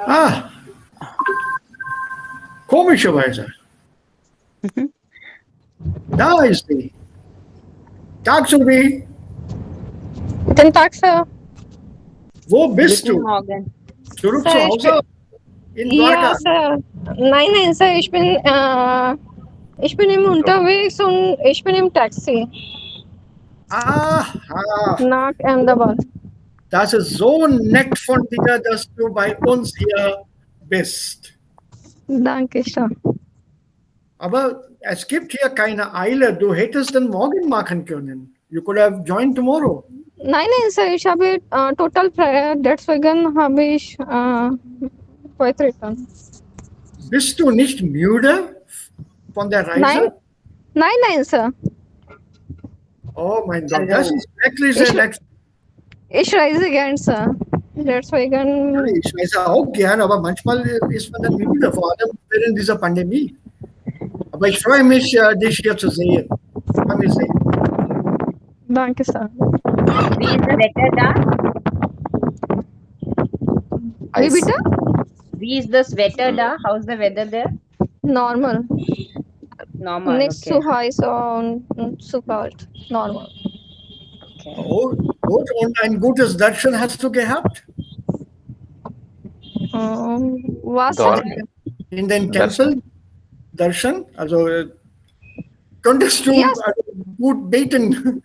Ah, komischerweise. Da ist sie. Tag, Subi. Guten Tag, Sir. Wo bist Guten du? Morgen. Zurück Sir, zu ich bin, Hause? In ja, Dwarka? Sir. Nein, Sir, ich bin im unterwegs und ich bin im Taxi Aha. nach Ahmedabad. Das ist so nett von dir, dass du bei uns hier bist. Danke, Sir. Aber es gibt hier keine Eile. Du hättest den morgen machen können. You could have joined tomorrow. Nein, Sir, ich habe total frei. Deswegen habe ich heute return. Bist du nicht müde von der Nein, Reise? nein, Sir. Oh mein Gott, das Also, ist wirklich sehr nett. Ich reise gern, Sir. Ja, Deswegen, ich reise auch gern, aber manchmal ist man dann müde, vor allem während dieser Pandemie. Aber ich freue mich, dich hier zu sehen. Ich freue mich sehr. danke, Sir. wie ist das Wetter da? Wie bitte? Wie ist das Wetter da? How's the weather there? Normal. Normal, Nicht okay. zu heiß und zu kalt. Normal. Okay. Oh, gut. Und ein gutes Darshan hast du gehabt? Was? Dort. In den Darshan. Tempel? Darshan? Also konntest du Ja, gut beten?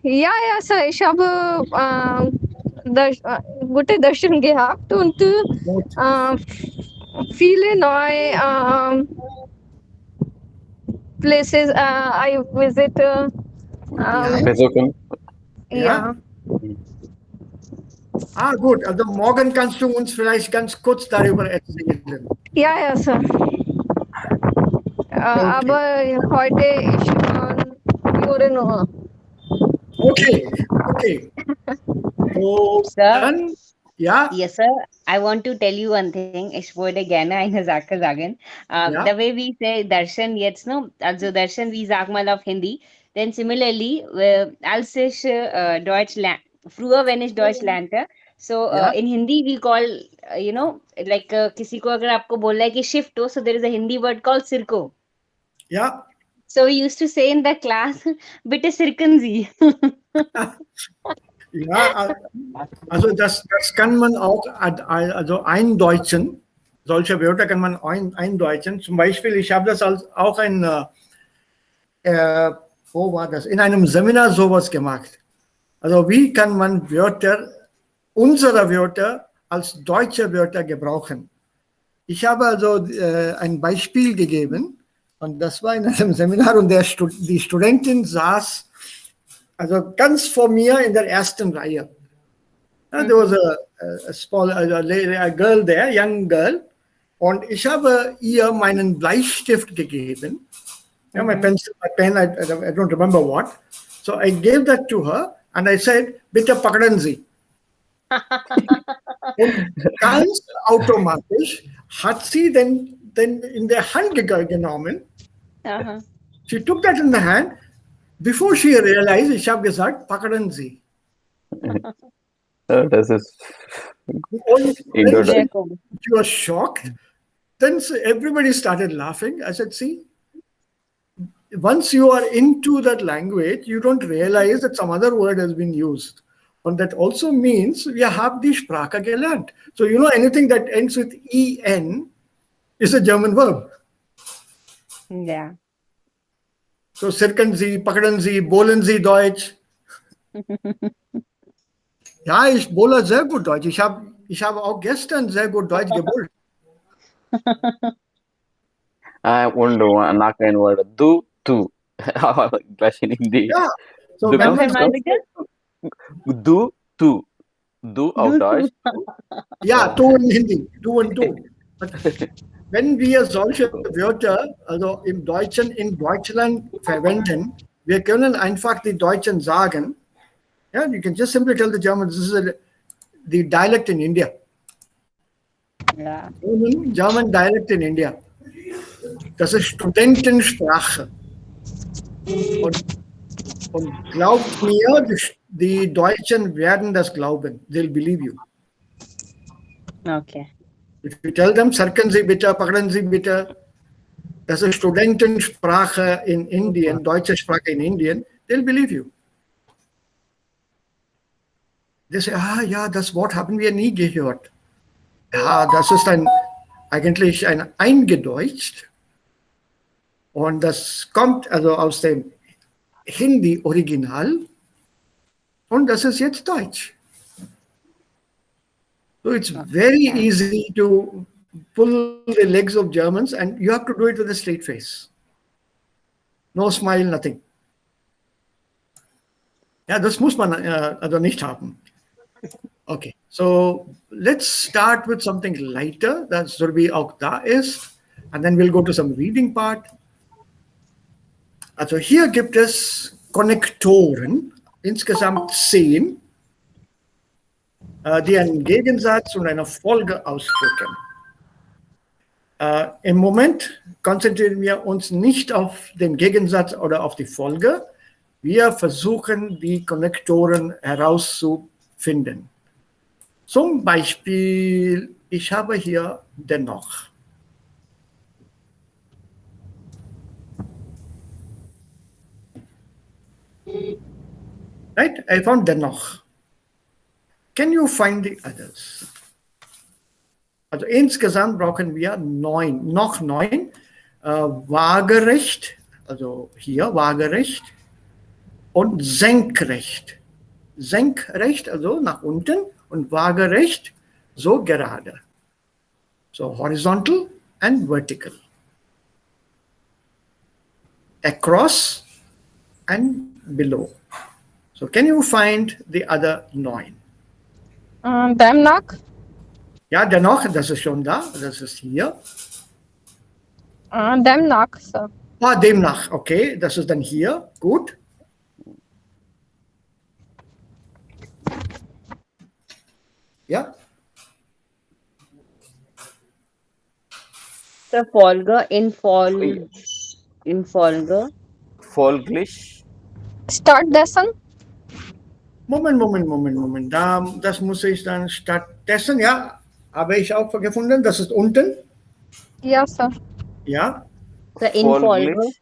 ja, Sir. Ich habe gute Darshan gehabt und viele neue places I visit. Besuchen. Ja. Ah, gut. Also morgen kannst du uns vielleicht ganz kurz darüber erzählen. Ja, Sir. Aber heute ich nur. Okay, okay. So, Sir, dann, ja, yes, sir. I want to tell you one thing. Ich würde gerne eine Sache sagen. Ja. The way we say Darshan jetzt, no? Also Darshan, wie sag mal auf Hindi. Then similarly, als ich Deutsch früher, wenn ich Deutsch lernte, so Ja. in Hindi we call, you know, like किसी को अगर आपको बोलना है कि shift हो, so there is a Hindi word called sirko. ja. So we used to say in the class, bitte sirken Sie. Ja, also das kann man auch also eindeutschen. Solche Wörter kann man eindeutschen. Zum Beispiel, ich habe das auch wo war das? In einem Seminar sowas gemacht. Also wie kann man unsere Wörter als deutsche Wörter gebrauchen? Ich habe also ein Beispiel gegeben und das war in einem Seminar und die Studentin saß also ganz vor mir in der ersten Reihe. There was a girl there, young girl, und ich habe ihr meinen Bleistift gegeben. Yeah, my pencil, my pen, I don't remember what. So I gave that to her and I said, bitte packern Sie. Und ganz automatisch hat sie den in der Hand genommen. Uh-huh. She took that in the hand. Before she realized, ich habe gesagt, packern Sie. Das ist Und Sehr cool. she was shocked. Then everybody started laughing. I said, see, once you are into that language, you don't realize that some other word has been used. And that also means we have die Sprache gelernt. So, you know, anything that ends with en is a German verb. Yeah. So, sirken Sie, packern Sie, bohlen Sie Deutsch. Ja, ich bohle sehr gut Deutsch. Ich habe auch gestern sehr gut Deutsch gebollt. ఉండు నాకైన వాడు తూ English in Hindi. Ja, so Du wenn kannst man du auf Deutsch. ja, du in Hindi, du und du. Wenn wir solche Wörter, also im Deutschen in Deutschland verwenden, wir können einfach die Deutschen sagen, yeah, you can just simply tell the Germans, this is the dialect in India. Yeah. German dialect in India. Das ist Studentensprache. Und glaubt mir, die Deutschen werden das glauben. They'll believe you. Okay. If you tell them, Sarken Sie bitte, Pakden Sie bitte, das ist Studentensprache in Indien, deutsche Sprache in Indien, they'll believe you. They say, ja, das Wort haben wir nie gehört. Ja, das ist eigentlich ein eingedeutscht. Und das kommt also aus dem Hindi-Original. Und das ist jetzt Deutsch. So it's very easy to pull the legs of Germans, and you have to do it with a straight face. No smile, nothing. Ja, das muss man also nicht haben. Okay, so let's start with something lighter, that Surbi auch da ist, and then we'll go to some reading part. Also hier gibt es Konnektoren, insgesamt 10, die einen Gegensatz und eine Folge ausdrücken. Im Moment konzentrieren wir uns nicht auf den Gegensatz oder auf die Folge. Wir versuchen, die Konnektoren herauszufinden. Zum Beispiel, ich habe hier dennoch. Right? I found dennoch. Can you find the others? Also insgesamt brauchen wir 9, noch 9. Waagerecht, also hier waagerecht und senkrecht. Senkrecht, also nach unten, und waagerecht, so gerade. So horizontal and vertical. Across and below. So can you find the other 9? Demnach. Ja, dennoch, das ist schon da, das ist hier. Demnach, sir. Demnach, okay, das ist dann hier, gut. Ja, The Folge, in Folge. Folglich. Stattdessen. Moment. Das muss ich dann stattdessen, ja, habe ich auch gefunden, das ist unten. Ja, sir. Ja, The in Folge. Folglich.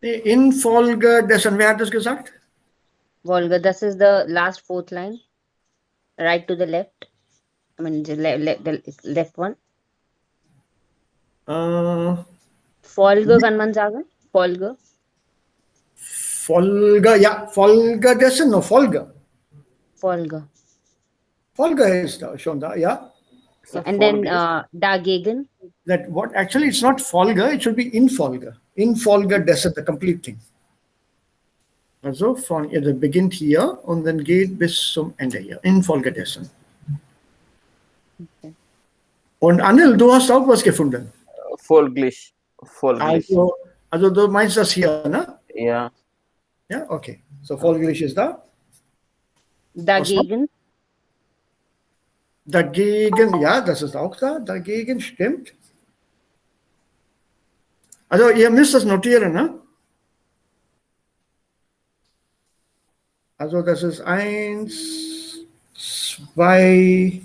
die Infolge dessen, wer hat das gesagt? Volga, this is the last fourth line. Right to the left. I mean, the left one. Folge kann man sagen. Folge. Folge, ja, Folge dessen, no, Folge. Folge. Folge ist da, schon da, ja. So And then folglich. dagegen. That what actually it's not Folge, it should be Infolge. Infolge dessen, the complete thing. Also der beginnt hier und dann geht bis zum Ende hier. Infolge dessen. Okay. Und Anil, du hast auch was gefunden. Folglich. Folglich. Also du meinst das hier, ne? Ja. Ja, okay. So folglich ist da. Dagegen. Dagegen, ja, das ist auch da. Dagegen stimmt. Also ihr müsst das notieren, ne? Also das ist 1, 2,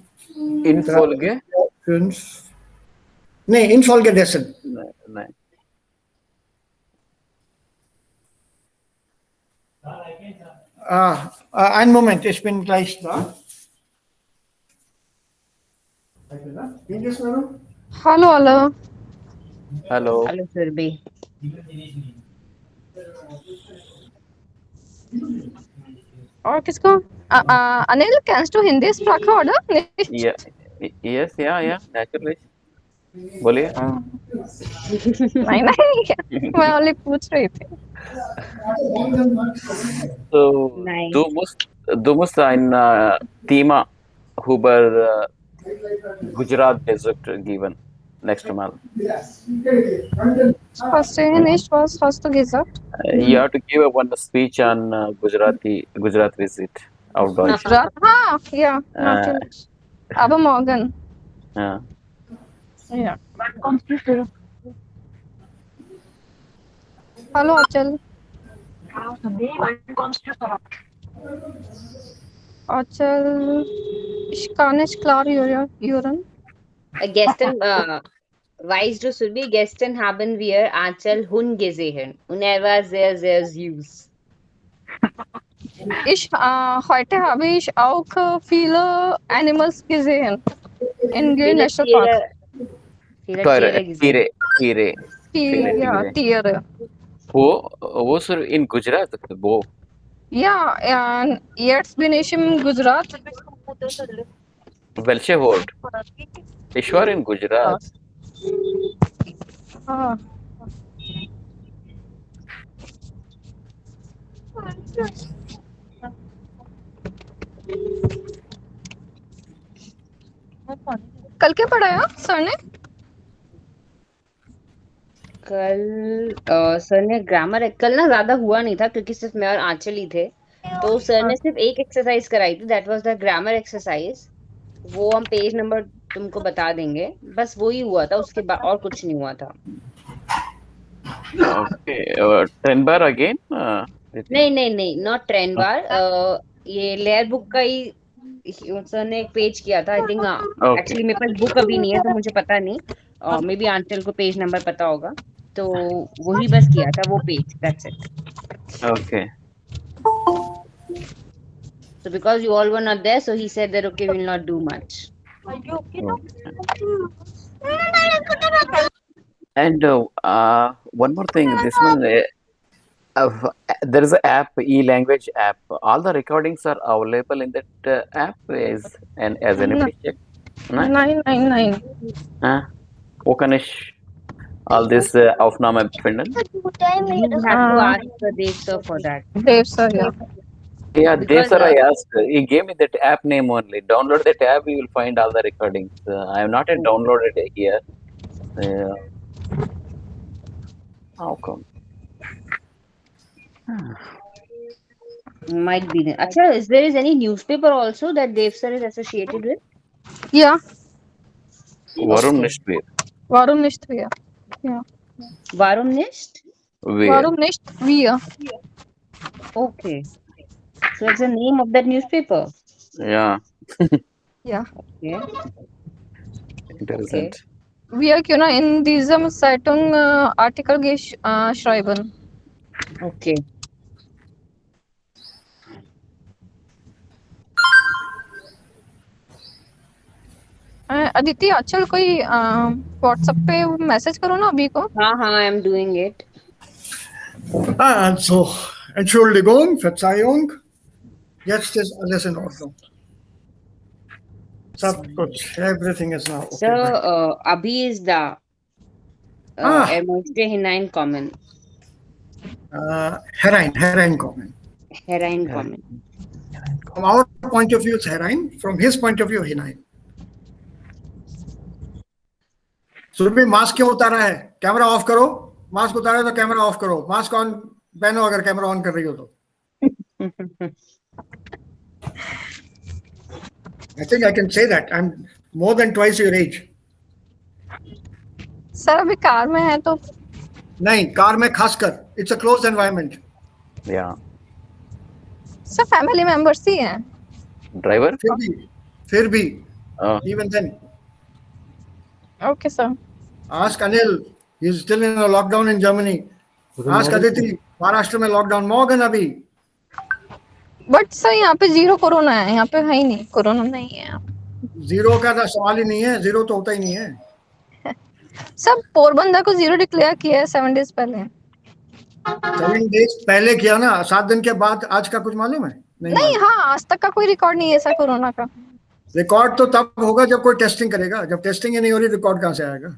Infolge? 5. Nee, infolgedessen. Nein. Einen Moment, ich bin gleich da. Hallo alle. Hallo. Hallo Surbi. और किसको अनिल कैंस टू हिंदी स्प्राख ऑर्डर Yeah. Yes, yeah, naturally. बोलिए. नहीं नहीं मैं ओनली पूछ रही थी So, Nice. du musst ein Thema über Gujarat Desert geben. Nächstes Mal. First nicht was hast du gesagt You have to give one speech on Gujarat visit auf Deutsch. ja natürlich aber morgen Ja. ja hallo Achal Achal Ich kann nicht klar hören. Gestern, weißt du, Surbi, gestern haben wir Anchal Hund gesehen und er war sehr, sehr süß. Heute habe ich auch viele Animals gesehen in Gir Viele National Park. Tiere gesehen. Kire. Ja, Tiere. Wo sir in Gujarat? Wo? Ja, jetzt bin ich im Gujarat. Welche Ort? Ich war in Gujarat. Ah. कल क्या पढ़ाया sir ने? कल sir ने grammar कल ना ज्यादा हुआ नहीं था क्योंकि सिर्फ मैं और आंचल ही थे, तो सर ने सिर्फ एक एक्सरसाइज कराई थी, that was the grammar exercise. वो हम पेज नंबर तुमको बता देंगे, बस वो ही हुआ था, उसके बाद और कुछ नहीं हुआ था। Okay. 10 bar again? नहीं नहीं नहीं, नॉट ट्रेन बार, ये लेयर बुक का ही सर ने एक पेज किया था, आई थिंक। एक्चुअली मेरे पास बुक अभी नहीं है तो मुझे पता नहीं, मे बी आंचल को पेज नंबर पता होगा, तो वही बस किया था वो page, that's it. Okay. So because you all were not there, so he said that okay, we'll not do much. And one more thing, this one, there is an app, e-language app. All the recordings are available in that app as an check. 999. Wo kann ich all this Aufnahme finden? You have to ask Dev sir for that. Dev sir, yeah. Yeah, Because, Dev sir, I asked. He gave me that app name only. Download that app, you will find all the recordings. I have not yet downloaded it here. How come? Might be there. Acha, is there any newspaper also that Dev sir is associated with? Yeah, Varun Nishbir. warum nicht wir? Yeah. Varum Nist? Where? Warum nicht wir? Okay. So it's the name of that newspaper. Yeah, Ja. Okay. interessant. Wir können in diesem Zeitung Artikel schreiben. Okay. Aditi Aanchal कोई WhatsApp पे message करो ना अभी को। हाँ, I am doing it. Also, Entschuldigung, Verzeihung. Jetzt ist alles in Ordnung. Sab kuch, everything is now okay. So, Abhi is the Hermoste common. Herein common. Herein common. From our point of view, it's herein. From his point of view, hinein. Surabhi mask क्यों उतारा है? Camera off करो। Mask उतारा है तो camera off करो। Mask on पहनो अगर कैमरा ऑन कर रही हो तो। I think I can say that I'm more than twice your age. Sir अभी कार में है तो नहीं, कार में खासकर it's a closed environment. Yeah. Sir family members ही हैं। Driver? फिर भी even then. Okay, sir. Ask Anil. He's still in a lockdown in Germany. Ask Aditi. Maharashtra में लॉकडाउन मॉगन अभी। बट सर यहाँ पे जीरो कोरोना है, यहाँ पे है ही नहीं, कोरोना नहीं है। जीरो का तो सवाल ही नहीं है, जीरो तो होता ही नहीं है। सब पोरबंदर को जीरो डिक्लेयर किया है 7 डेज पहले। 7 डेज पहले किया ना, 7 दिन के बाद आज का कुछ मालूम है? नहीं, हाँ, आज तक का कोई रिकॉर्ड नहीं है ऐसा कोरोना का। रिकॉर्ड तो तब होगा जब कोई टेस्टिंग करेगा, जब टेस्टिंग ही नहीं हो रही रिकॉर्ड कहाँ से आएगा?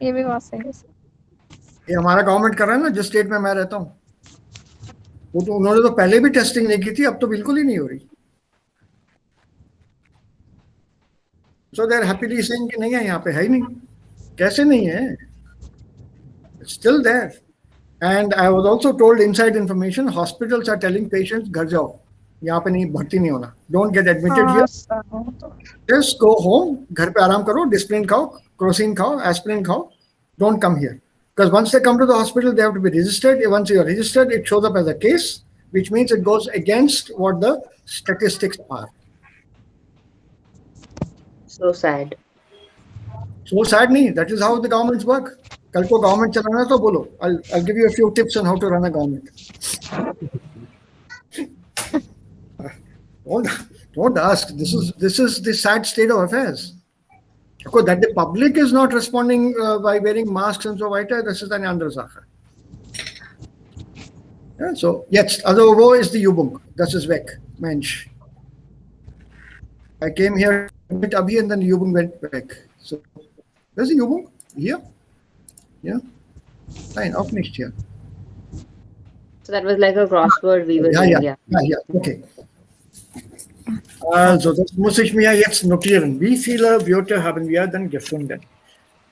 ये भी बात सही है। ये हमारा गवर्नमेंट कर रहा है ना, जिस स्टेट में मैं रहता हूँ, वो तो उन्होंने तो पहले भी टेस्टिंग नहीं की थी, अब तो बिल्कुल ही नहीं हो रही। सो दे आर हैप्पीली सेइंग कि नहीं है, यहाँ पे है ही नहीं। कैसे नहीं है? Still there. And I was also told inside information, hospitals are telling patients घर जाओ, यहाँ पे नहीं, भर्ती नहीं होना, don't get admitted here, just go home, घर पे आराम करो, डिस्प्लिन खाओ, क्रोसिन खाओ, एस्पिरिन खाओ, don't come here. Because once they come to the hospital, they have to be registered. Once you are registered, it shows up as a case, which means it goes against what the statistics are. So sad. So sad नहीं. That is how the governments work. कल को government चलाना तो बोलो. I'll give you a few tips on how to run a government. Don't ask. This is the sad state of affairs. Of course, that the public is not responding by wearing masks and so weiter, das ist eine andere Sache. Ja, so, jetzt, also wo ist die Übung? Das ist weg, Mensch. I came here mit Abi and then die Übung went weg. So, where's die Übung? Hier? Ja? Nein, auch nicht hier. So that was like a crossword we were doing. Ja, okay. Also, das muss ich mir jetzt notieren. Wie viele Wörter haben wir dann gefunden?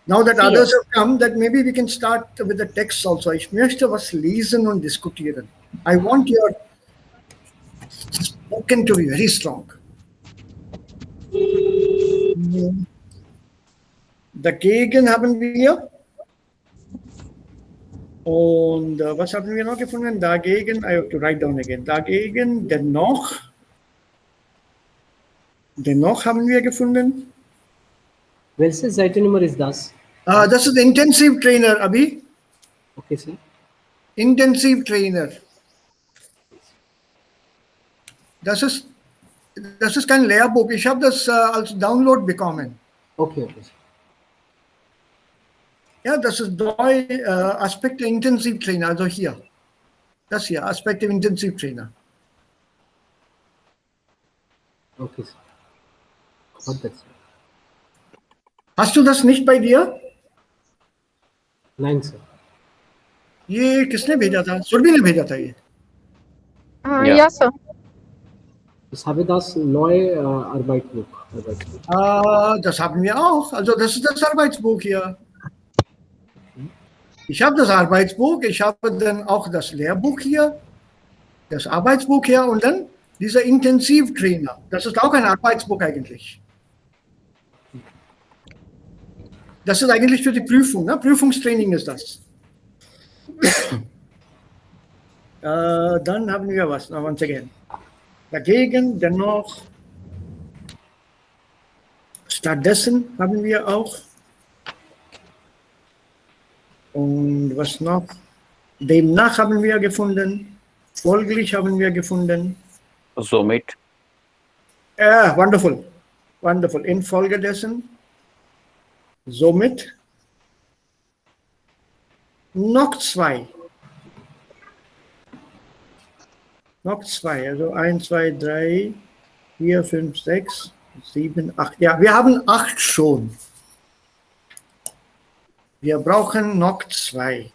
Now that others have come, that maybe we can start with the text also. Ich möchte was lesen und diskutieren. I want your spoken to be very strong. Dagegen haben wir. Und was haben wir noch gefunden? Dagegen, I have to write down again. Dagegen, dennoch. Dennoch haben wir gefunden. Welche Seitennummer ist das? Das ist Intensive Trainer, Abi. Okay, sir. Intensive Trainer. Das ist kein Lehrbuch. Ich habe das als Download bekommen. Okay, okay. Ja, das ist Aspekte Intensive Trainer, also hier. Das hier, Aspekte Intensive Trainer. Okay, sir. Got that, sir. Hast du das nicht bei dir? Nein, sir. ये किसने भेजा था? सुरभि ने भेजा था ये. Yeah, sir. Ich habe das neue Arbeitsbuch. Das haben wir auch. Also das ist das Arbeitsbuch hier. Ich habe das Arbeitsbuch, ich habe dann auch das Lehrbuch hier, das Arbeitsbuch hier und dann dieser Intensivtrainer. Das ist auch ein Arbeitsbuch eigentlich. Das ist eigentlich für die Prüfung, ne? Prüfungstraining ist das. Dann haben wir was, once again. Dagegen, dennoch, stattdessen haben wir auch. Und was noch? Demnach haben wir gefunden. Folglich haben wir gefunden. Somit. Ja, wonderful. Wonderful. Infolgedessen. Somit. Noch zwei. Noch zwei. Also 1, 2, 3, 4, 5, 6, 7, 8. Ja, wir haben 8 schon. Wir brauchen noch 2.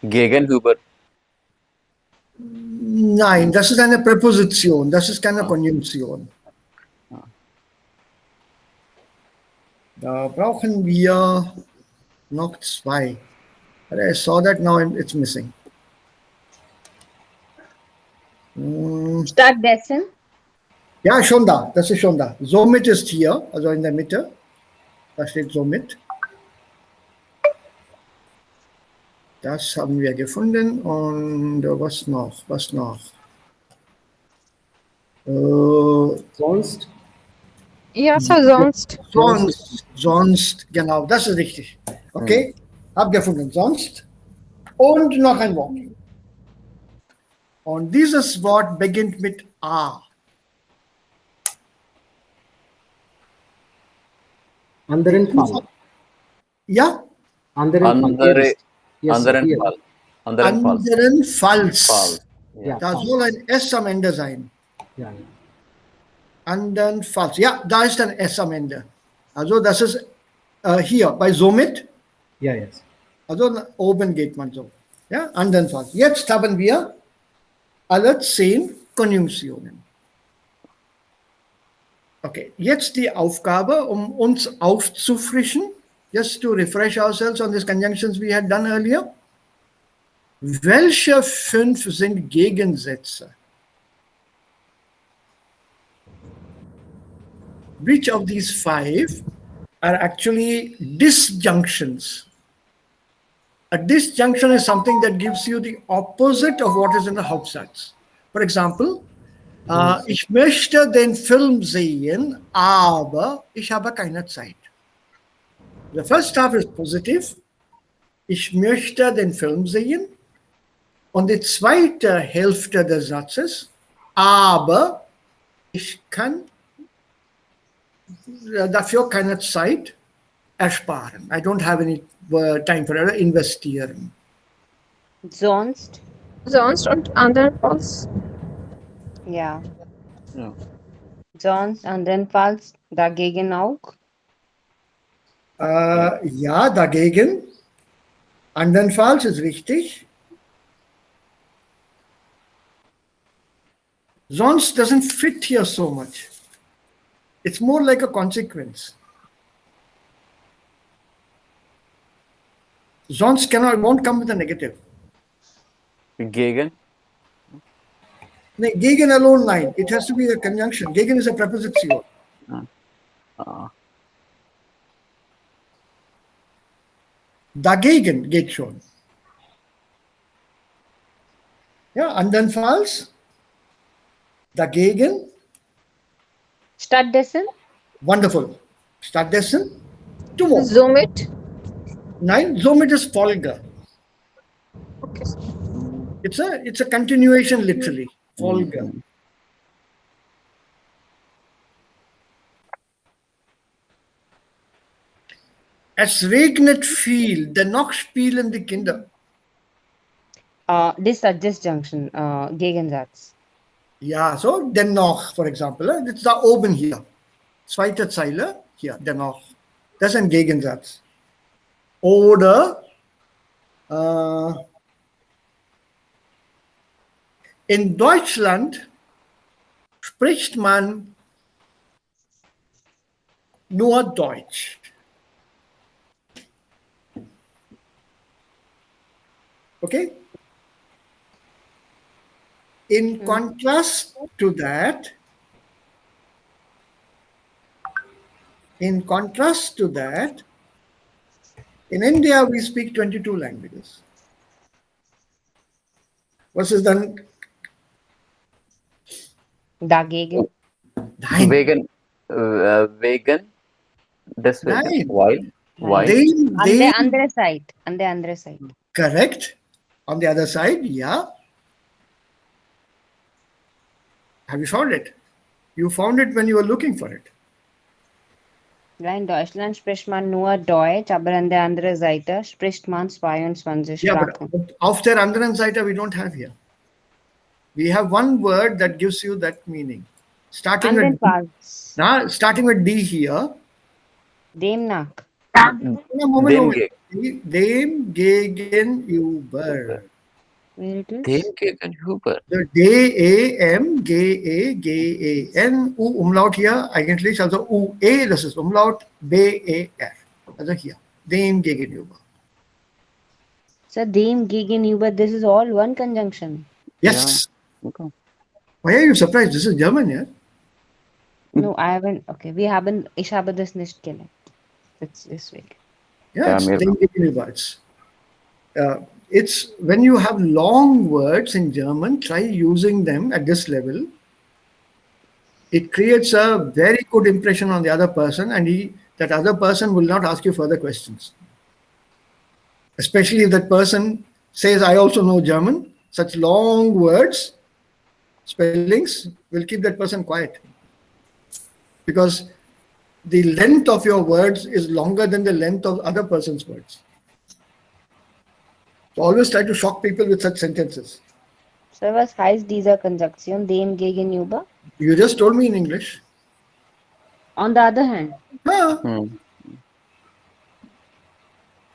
Gegenüber. Nein, das ist eine Präposition, das ist keine Konjunktion. Da brauchen wir noch 2. I saw that, now it's missing. Stattdessen. Ja, schon da, das ist schon da. Somit ist hier, also in der Mitte. Da steht somit. Das haben wir gefunden. Und was noch? Was noch? Sonst? Ja, sir, sonst. Sonst, genau, das ist richtig. Okay, hab gefunden. Sonst. Und noch ein Wort. Und dieses Wort beginnt mit A. Anderen Fall. Ja? Anderen Falls. Ja, Da Fall. soll ein S am Ende sein. Ja, ja. Andernfalls. Ja, da ist ein S am Ende. Also das ist hier bei somit. Ja, yes. Also nach oben geht man so. Ja, andernfalls. Jetzt haben wir alle 10 Konjunktionen. Okay, jetzt die Aufgabe, um uns aufzufrischen, just to refresh ourselves on these conjunctions we had done earlier. Welche 5 sind Gegensätze? Which of these 5 are actually disjunctions? A disjunction is something that gives you the opposite of what is in the Hauptsatz. For example, Ich möchte den Film sehen, aber ich habe keine Zeit. The first half is positive. Ich möchte den Film sehen. Und die zweite Hälfte des Satzes, aber ich kann dafür keine Zeit ersparen. I don't have any time for it. Investieren. Sonst? Sonst und andernfalls. Ja. Ja. Sonst, andernfalls, dagegen auch. Ja, dagegen. Andernfalls ist richtig. Sonst doesn't fit here so much. It's more like a consequence. Sonst won't come with a negative. Gegen. No, gegen alone line. It has to be a conjunction. Gegen is a preposition. Dagegen geht schon. Ja, andernfalls. Dagegen. Stattdessen? Wonderful. Stattdessen. Tomorrow. Somit. Nein, somit ist Folge. Okay. It's a continuation literally. Folge. Es regnet viel, dennoch spielen die Kinder. Disjunction, Gegensatz. Ja, so dennoch, for example, it's da oben hier. Zweite Zeile, hier, dennoch. Das ist ein Gegensatz. Oder in Deutschland spricht man nur Deutsch. Okay? In contrast to that, in India we speak 22 languages. Was ist dann? Dagegen. Nein. Wegen. Deswegen. Nein. Why? On the other side. On the other side. Correct. On the other side, yeah. Have you found it? You found it when you were looking for it. Ja, in Deutschland spricht man nur Deutsch, aber an der anderen Seite spricht man 22 Yeah, Sprachen. but auf der anderen Seite we don't have here. We have one word that gives you that meaning. Starting with D here. Demnach. Dem gegenüber. Where it is? Dem gegenüber. The D-E-M-G-E-G-E-N, U-Umlaut hier eigentlich, also U-E, das ist Umlaut, B-E-R. Also hier, dem gegenüber. So, dem gegenüber, this is all one conjunction. Yes. Yeah. Okay. Why are you surprised? This is German, yeah? No, I haven't. Okay, ich habe das nicht gelernt. It's this way. Yeah, it's dem gegenüber. It's when you have long words in German, try using them at this level. It creates a very good impression on the other person, and that other person will not ask you further questions. Especially if that person says, I also know German. Such long words, spellings will keep that person quiet. Because the length of your words is longer than the length of other person's words. So always try to shock people with such sentences. So, was heißt dieser Konjunktion, dem gegenüber? You just told me in English. On the other hand.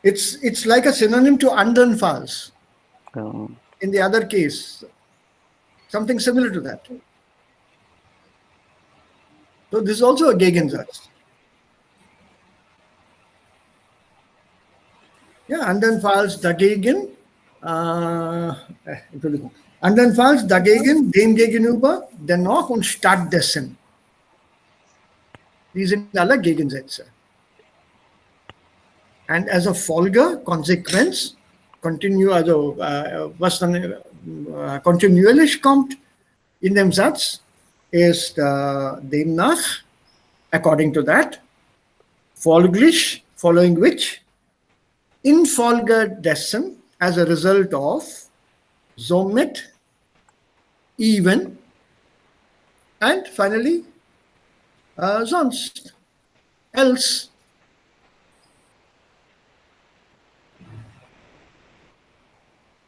It's like a synonym to andernfalls. In the other case, something similar to that. So this is also a Gegensatz. Yeah, andernfalls dagegen. Andernfalls dagegen, dem gegenüber, dennoch und stattdessen. Die sind alle Gegensätze. And as a Folge, Konsequenz, was dann kontinuierlich kommt in dem Satz, ist demnach, according to that, folglich, following which, infolgedessen, as a result of, somit, even, and finally, sonst, else.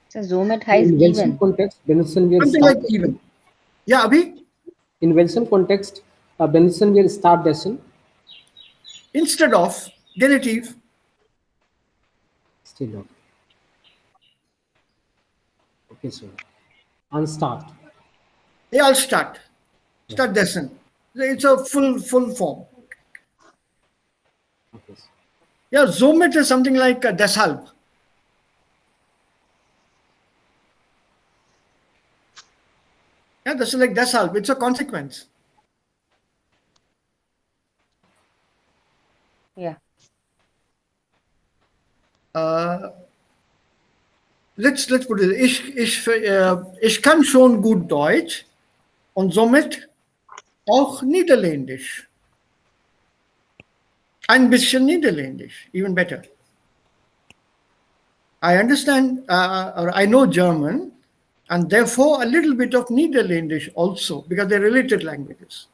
So somit heißt In Wilson even. context, Benson will Something start. like even. Yeah, Abhi? In Wilson context, Benson will start dessen Instead of genitive. still of. Okay, so unstart. Yeah, I'll start. Start dessen. It's a full form. Okay, sir. Yeah, somit is something like deshalb. Yeah, this is like deshalb. It's a consequence. Yeah. Let's put it. Ich kann schon gut Deutsch und somit auch Niederländisch. Ein bisschen Niederländisch, even better. I understand, or I know German, and therefore a little bit of Niederländisch also, because they're related languages.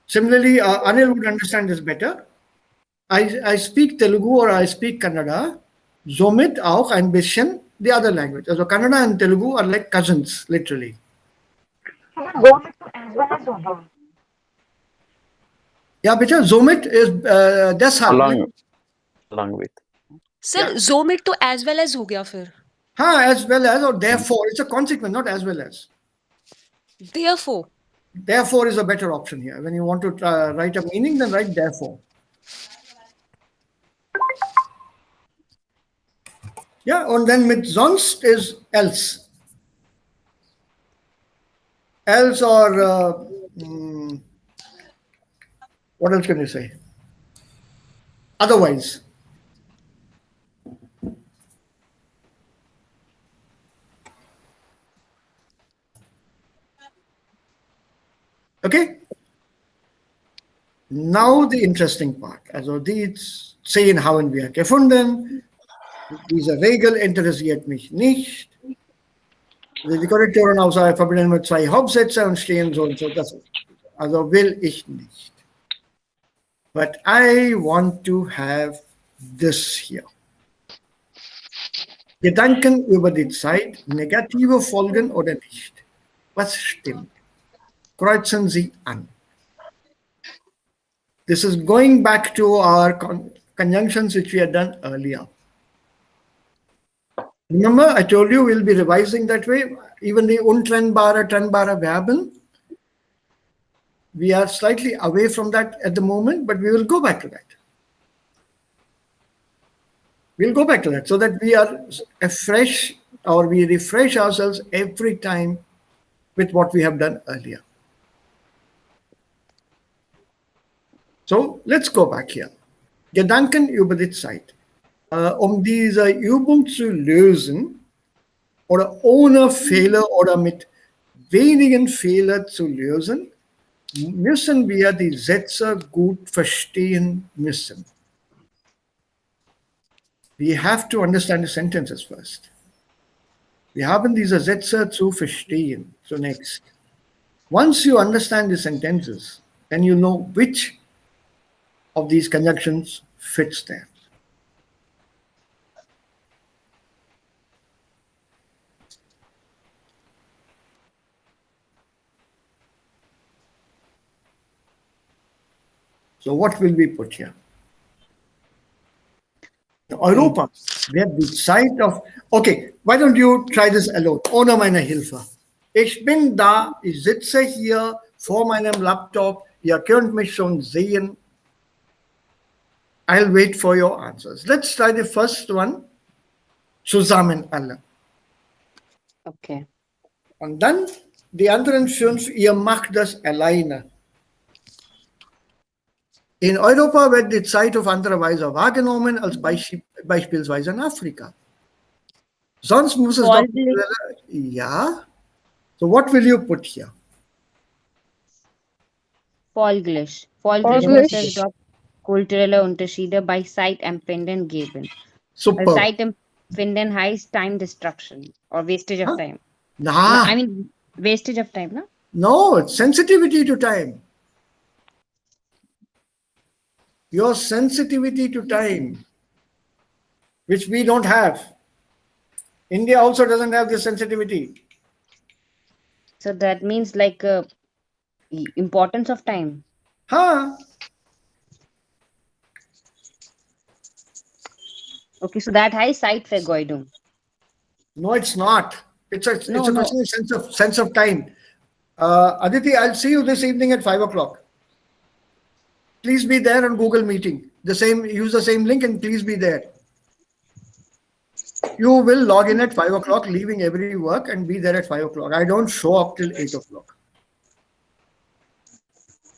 Similarly, Anil would understand this better. I speak Telugu or I speak Kannada, somit auch ein bisschen the other language. So Kannada and Telugu are like cousins, literally. Yeah, because somit is deshalb. Along with. Sir जोमिट तो as well as हो गया फिर As well as, or therefore, it's a consequence, not as well as. therefore Therefore is a better option here. When you want to write a meaning, then write therefore. Yeah, and then mit sonst is else. Else or what else can you say? Otherwise. Okay? Now the interesting part. Also die sehen haben wir gefunden. Diese Regel interessiert mich nicht. Die Korrektoren aus verbinden mit zwei Hauptsätze und stehen so und so. Das, also will ich nicht. But I want to have this here. Gedanken über die Zeit, negative Folgen oder nicht. Was stimmt? Kreuzen Sie an. This is going back to our conjunctions which we had done earlier. Remember, I told you we'll be revising that way. Even the untrennbare, trennbare Verben, we are slightly away from that at the moment, but we will go back to that. We'll go back to that so that we are afresh or we refresh ourselves every time with what we have done earlier. So let's go back here. Gedanken über die Zeit. Diese Übung zu lösen oder ohne Fehler oder mit wenigen Fehlern zu lösen, müssen wir die Sätze gut verstehen müssen. We have to understand the sentences first. Wir haben diese Sätze zu verstehen zunächst. Once you understand the sentences, then you know which of these conjunctions fits there. So what will we put here? Europa, where the site of, okay, why don't you try this alone, ohne meine Hilfe. Ich bin da, ich sitze hier vor meinem Laptop, ihr könnt mich schon sehen. I'll wait for your answers. Let's try the first one, zusammen alle. Okay. Und dann die anderen 5, ihr macht das alleine. In Europa wird die Zeit auf andere Weise wahrgenommen als beispielsweise in Afrika. Sonst muss es doch, ja, So what will you put here? Folglish. Folglish muss es dort kulturelle Unterschiede bei Zeitempfinden geben. Super. Zeitempfinden heißt time destruction or wastage of time. No, Nah. I mean wastage of time, no? No, it's sensitivity to time. Your sensitivity to time, which we don't have. India also doesn't have this sensitivity. So that means like importance of time. Huh? Okay, so that heißt Zeitvergeudung. No, it's not. It's a No, question of sense of time. Aditi, I'll see you this evening at 5 o'clock. Please be there on Google Meeting. Use the same link and please be there. You will log in at 5 o'clock, leaving every work and be there at 5 o'clock. I don't show up till 8 o'clock.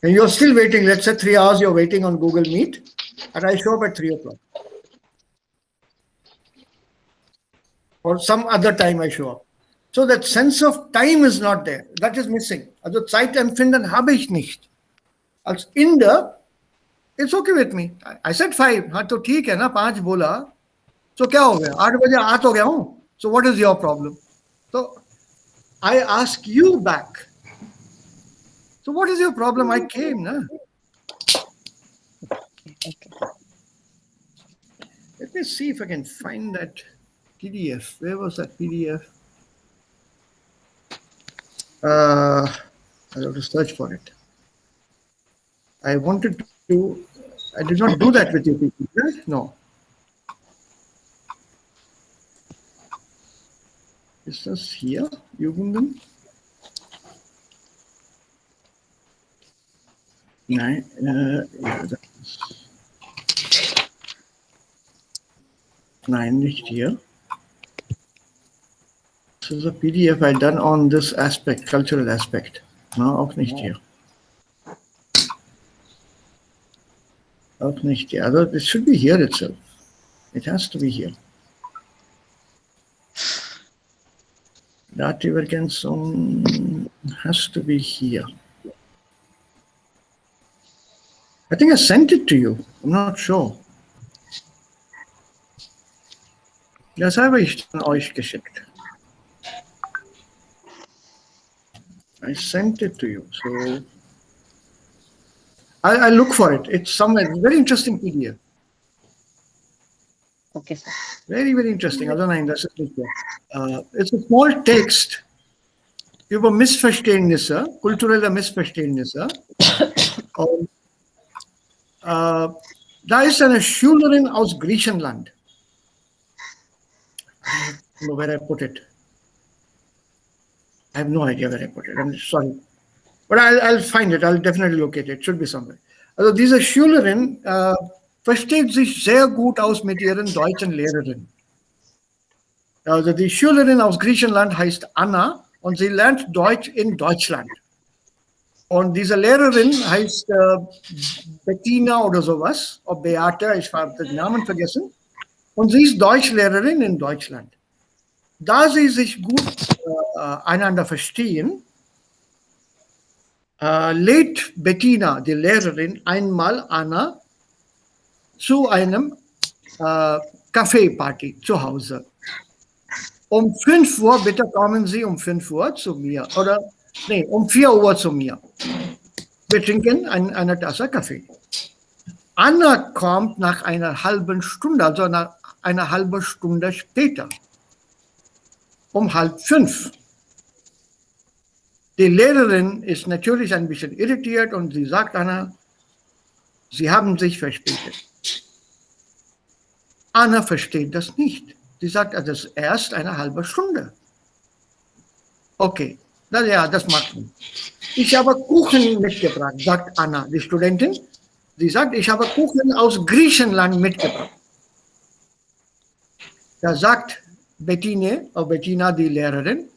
And you're still waiting. Let's say 3 hours you're waiting on Google Meet, and I show up at 3 o'clock. Or some other time I show up. So that sense of time is not there. That is missing. Also Zeitempfinden habe ich nicht. Als Inder, it's okay with me. I said 5. हाँ तो ठीक है ना 5 बोला. So क्या हो गया 8 बजे आ तो गया हूँ. So what is your problem? So I ask you back. So what is your problem? I came, na? Okay. Let me see if I can find that PDF. Where was that PDF? I'll have to search for it. I wanted to, I did not do that with you people, right? No. Is this here, Yugundam? Yeah, that is 9 nicht here. This is a PDF I done on this aspect, cultural aspect. No, auch nicht hier. Auch nicht here. Although it should be here itself. It has to be here. Dativerkensum has to be here. I think I sent it to you. I'm not sure. Das habe ich an euch geschickt. I sent it to you. So I'll look for it. It's somewhere. Very interesting PDF. Okay, sir. Very, very interesting. It's a small text über Missverständnisse, kulturelle Missverständnisse. Da ist eine Schülerin aus Griechenland. I don't know where I put it. I have no idea where I put it. I'm sorry. But I'll find it. I'll definitely locate it. It should be somewhere. Also diese Schülerin versteht sich sehr gut aus mit ihren deutschen Lehrerin. Also die Schülerin aus Griechenland heißt Anna und sie lernt Deutsch in Deutschland. Und diese Lehrerin heißt Bettina oder sowas, oder Beate, ich habe den Namen vergessen. Und sie ist Deutschlehrerin in Deutschland. Da sie sich gut einander verstehen, lädt Bettina, die Lehrerin, einmal Anna zu einem Kaffeeparty zu Hause. Um 5 Uhr, bitte kommen Sie um 5 Uhr zu mir. Oder, nee, um 4 Uhr zu mir. Wir trinken eine Tasse Kaffee. Anna kommt nach einer halben Stunde, also nach einer halben Stunde später. Um 4:30. Die Lehrerin ist natürlich ein bisschen irritiert und sie sagt Anna, Sie haben sich verspätet. Anna versteht das nicht. Sie sagt, das ist erst eine halbe Stunde. Okay, ja, das macht man. Ich habe Kuchen mitgebracht, sagt Anna, die Studentin. Sie sagt, ich habe Kuchen aus Griechenland mitgebracht. Da sagt Bettina, die Lehrerin,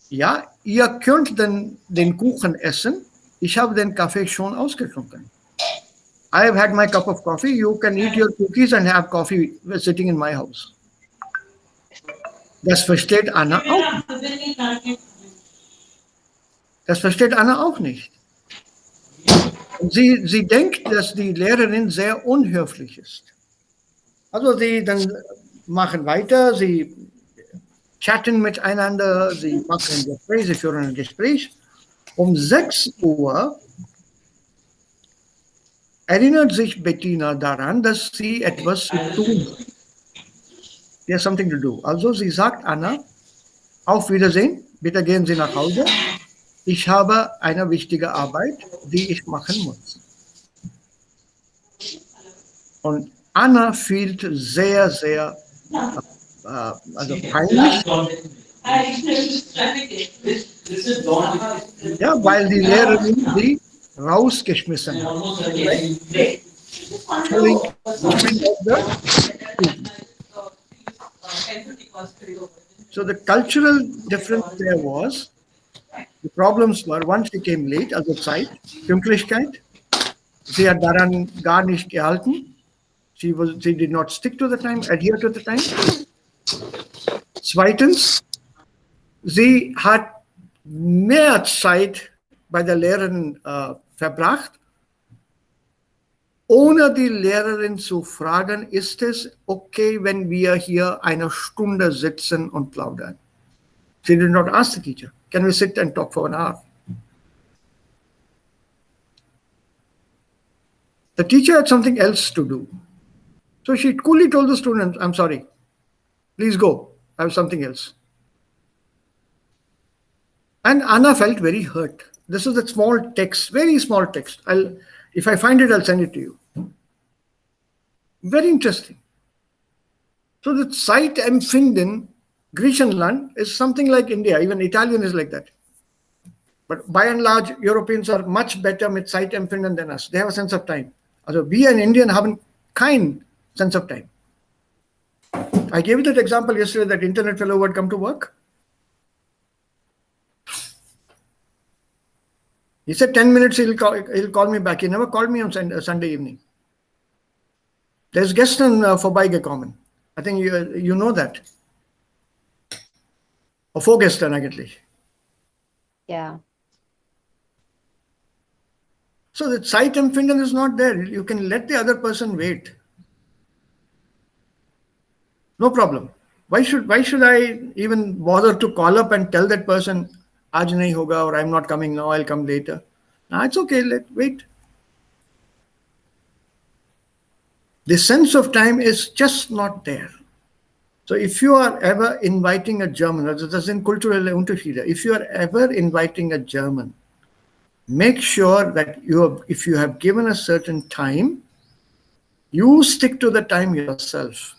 ja, ihr könnt den Kuchen essen. Ich habe den Kaffee schon ausgetrunken. I have had my cup of coffee. You can eat your cookies and have coffee sitting in my house. Das versteht Anna auch. Das versteht Anna auch nicht. Sie denkt, dass die Lehrerin sehr unhöflich ist. Also sie dann machen weiter, sie chatten miteinander, sie machen ein Gespräch, sie führen ein Gespräch. Um 6 Uhr erinnert sich Bettina daran, dass sie etwas zu tun hat. There's something to do. Also sie sagt Anna, auf Wiedersehen, bitte gehen Sie nach Hause. Ich habe eine wichtige Arbeit, die ich machen muss. Und Anna fühlt sehr, sehr also peinlich. Ja, weil die Lehrerin sie rausgeschmissen hat. So the cultural difference there was, the problems were, once she came late, also Zeit, Pünktlichkeit. Sie hat daran gar nicht gehalten. She did not stick to the time, adhere to the time. Zweitens, sie hat mehr Zeit bei der Lehrerin verbracht, ohne die Lehrerin zu fragen, ist es okay, wenn wir hier eine Stunde sitzen und plaudern? She did not ask the teacher, can we sit and talk for an hour? The teacher had something else to do. So she coolly told the students, I'm sorry, please go, I have something else. And Anna felt very hurt. This is a small text, very small text. If I find it, I'll send it to you. Very interesting. So the Zeitempfinden, Griechenland, is something like India. Even Italian is like that. But by and large, Europeans are much better with Zeitempfinden than us. They have a sense of time. Also we and Indian have kein sense of time. I gave you that example yesterday, that internet fellow would come to work. He said 10 minutes he'll call me back. He never called me on Sunday evening. There's gestern vorbeigekommen. I think you know that. Or vorgestern eigentlich. Yeah. So the Zeitempfinden is not there. You can let the other person wait. No problem. Why should I even bother to call up and tell that person, aaj nahi hoga, or I'm not coming now, I'll come later? No, it's okay, wait. The sense of time is just not there. So if you are ever inviting a German, das sind kulturelle Unterschiede, if you are ever inviting a German, make sure that if you have given a certain time, you stick to the time yourself,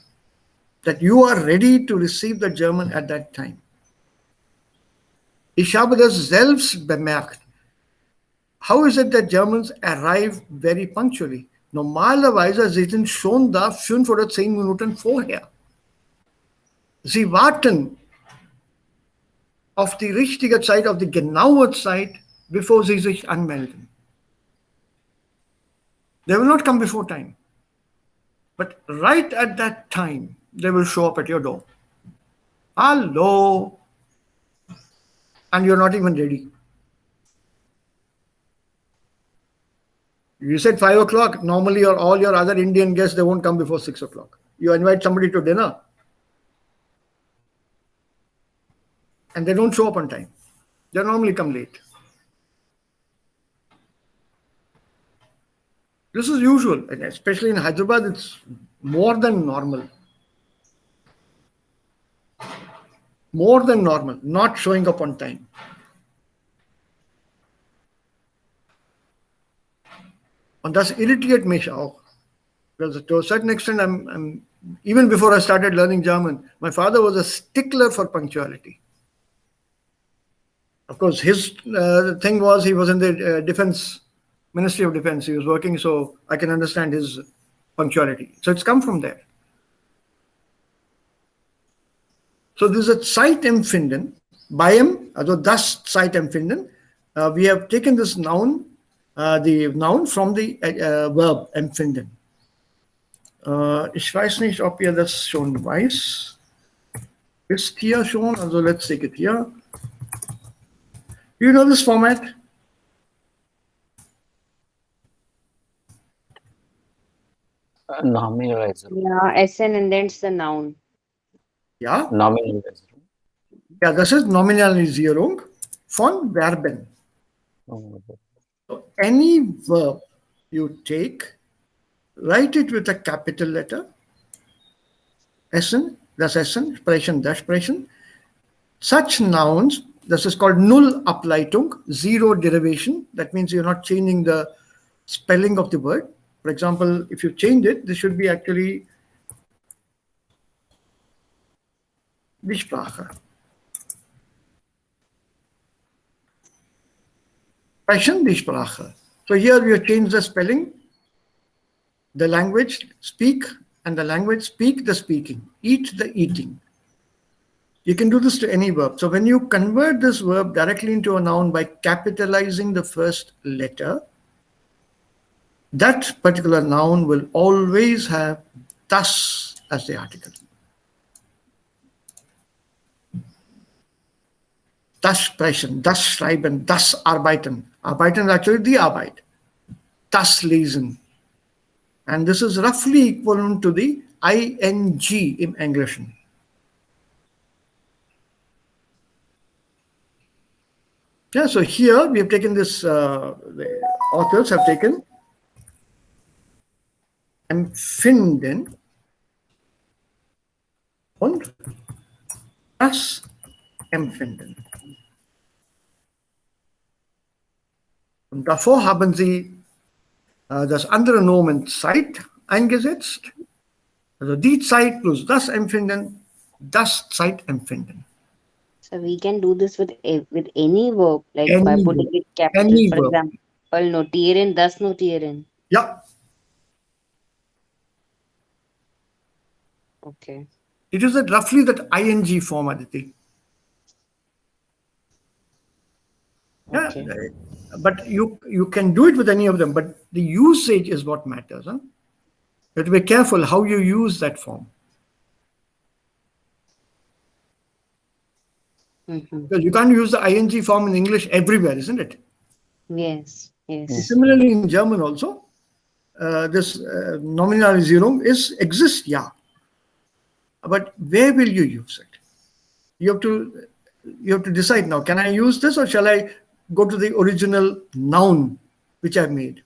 that you are ready to receive the German at that time. Ich habe das selbst bemerkt. How is it that Germans arrive very punctually? Normalerweise sie sind schon da 5 oder 10 Minuten vorher. Sie warten auf die richtige Zeit, auf die genaue Zeit, bevor sie sich anmelden. They will not come before time. But right at that time, they will show up at your door. Hello. And you're not even ready. You said 5 o'clock. Normally, all your other Indian guests, they won't come before 6 o'clock. You invite somebody to dinner, and they don't show up on time. They normally come late. This is usual, and especially in Hyderabad, it's more than normal. More than normal, not showing up on time. Und das irritiert mich auch. Because to a certain extent, even before I started learning German, my father was a stickler for punctuality. Of course, his thing was he was in the Ministry of Defense. He was working, so I can understand his punctuality. So it's come from there. So this is a Zeitempfinden. Beim, also das Zeitempfinden. We have taken this noun, the noun from the verb empfinden. Ich weiß nicht, ob ihr das schon weiß. Ist hier schon, also let's take it here. Do you know this format? Nominalizer. Yeah, SN and then it's the noun. Ja. Nominalizer. Ja, das ist Nominalisierung von Verben. Oh, So any verb you take, write it with a capital letter, Essen, das Essen, Sprechen, das Sprechen. Such nouns, this is called Null-Ableitung, zero derivation. That means you're not changing the spelling of the word. For example, if you change it, this should be actually die Sprache. Sprechen, die Sprache. So here we have changed the spelling, the language, speak, and the language, speak, the speaking, eat, the eating. You can do this to any verb. So when you convert this verb directly into a noun by capitalizing the first letter, that particular noun will always have das as the article. Das Sprechen, das Schreiben, das Arbeiten. Arbeiten is actually die Arbeit. Das Lesen. And this is roughly equivalent to the ing in English. Yeah, so here we have taken this, the authors have taken empfinden und das Empfinden. Und davor haben sie das andere Nomen Zeit eingesetzt. Also die Zeit plus das Empfinden, das Zeitempfinden. So we can do this with any verb, like Any by verb. putting it capital. Any For verb. example, notieren, das notieren. Ja, Okay. it is roughly that ing form, Aditi. Yeah, Okay. but you can do it with any of them, but the usage is what matters. Huh? You have to be careful how you use that form. Because you can't use the ing form in English everywhere, isn't it? Yes. Yes. Similarly, in German also, this Nominalisierung exists, yeah. But where will you use it? You have to decide now. Can I use this, or shall I go to the original noun which I've made?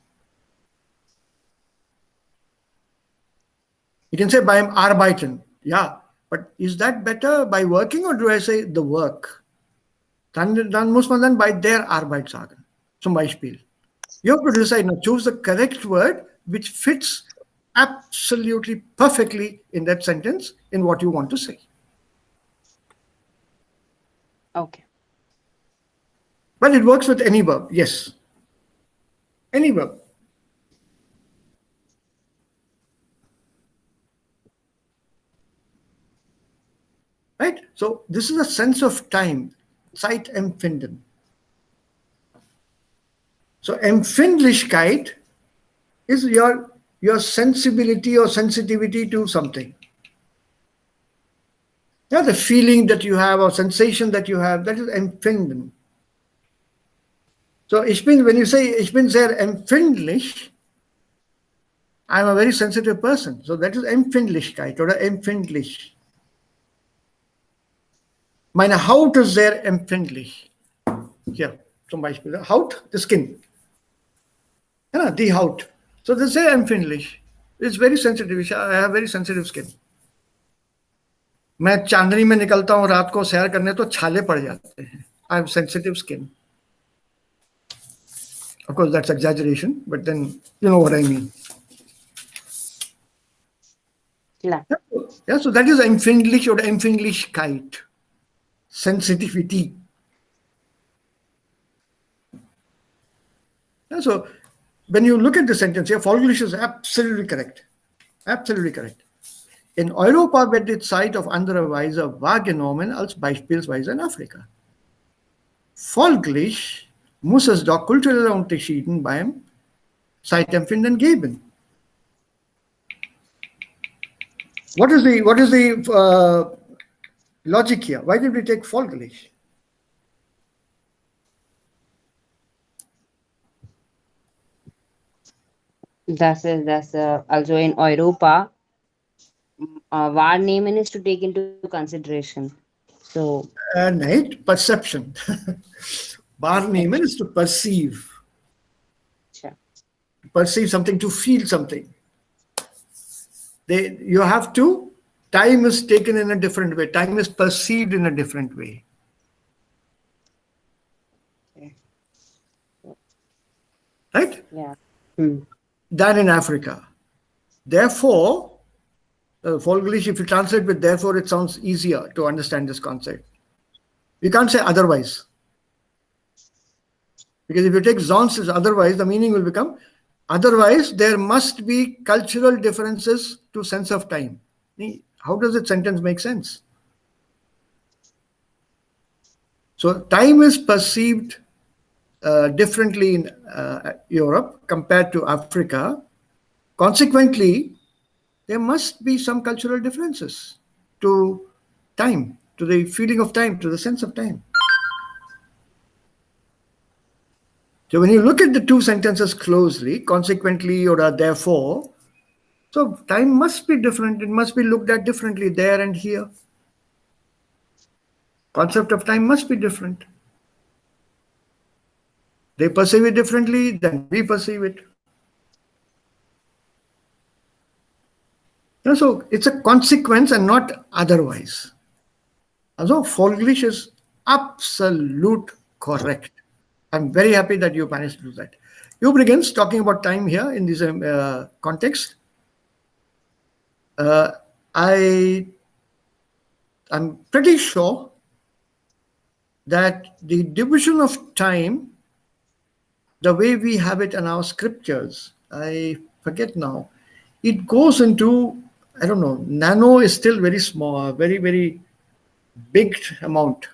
You can say beim Arbeiten, yeah. But is that better by working, or do I say the work? Dann muss man dann bei der Arbeit sagen, zum Beispiel. You have to decide now, choose the correct word which fits absolutely perfectly in that sentence in what you want to say. Okay. But it works with any verb, yes. Any verb. Right? So this is a sense of time, Zeitempfinden. So Empfindlichkeit is your sensibility or sensitivity to something. Yeah, the feeling that you have or sensation that you have, that is Empfinden. So when you say ich bin sehr empfindlich, I'm a very sensitive person. So that is Empfindlichkeit oder empfindlich. Meine Haut ist sehr empfindlich. Hier zum Beispiel. Haut, the skin. Yeah, die Haut. So they say empfindlich. It's very sensitive. I have very sensitive skin. मैं चांदनी में निकलता हूँ रात को सैर करने तो छाले पड़ जाते हैं. I have sensitive skin. Of course, that's exaggeration, but then you know what I mean. Yeah. Yeah, so that is empfindlich oder Empfindlichkeit. Sensitivity. Yeah, so when you look at the sentence here, folglish is absolutely correct. Absolutely correct. In Europa wird die Zeit auf andere Weise wahrgenommen als beispielsweise in Afrika. Folglich muss es doch kulturelle Unterschiede beim Zeitempfinden geben. What is the logic here? Why did we take folglich? That's also in Europa. Wahrnehmen is to take into consideration. So, Right? Perception. Wahrnehmen is to perceive. sure. Perceive something, to feel something. You have to, time is taken in a different way. Time is perceived in a different way. Right? Yeah. Than in Africa. Therefore, Folglish, if you translate with therefore, it sounds easier to understand this concept. You can't say otherwise. Because if you take Zon's as otherwise, the meaning will become otherwise, there must be cultural differences to sense of time. How does that sentence make sense? So time is perceived differently in Europe compared to Africa. Consequently, there must be some cultural differences to time, to the feeling of time, to the sense of time. So when you look at the two sentences closely, consequently or therefore, so time must be different. It must be looked at differently there and here. Concept of time must be different. They perceive it differently than we perceive it. So it's a consequence and not otherwise. So Folglish is absolute correct. I'm very happy that you managed to do that. You begins talking about time here in this context. I'm pretty sure that the division of time, the way we have it in our scriptures, I forget now, it goes into, I don't know, nano is still very small, very, very big amount,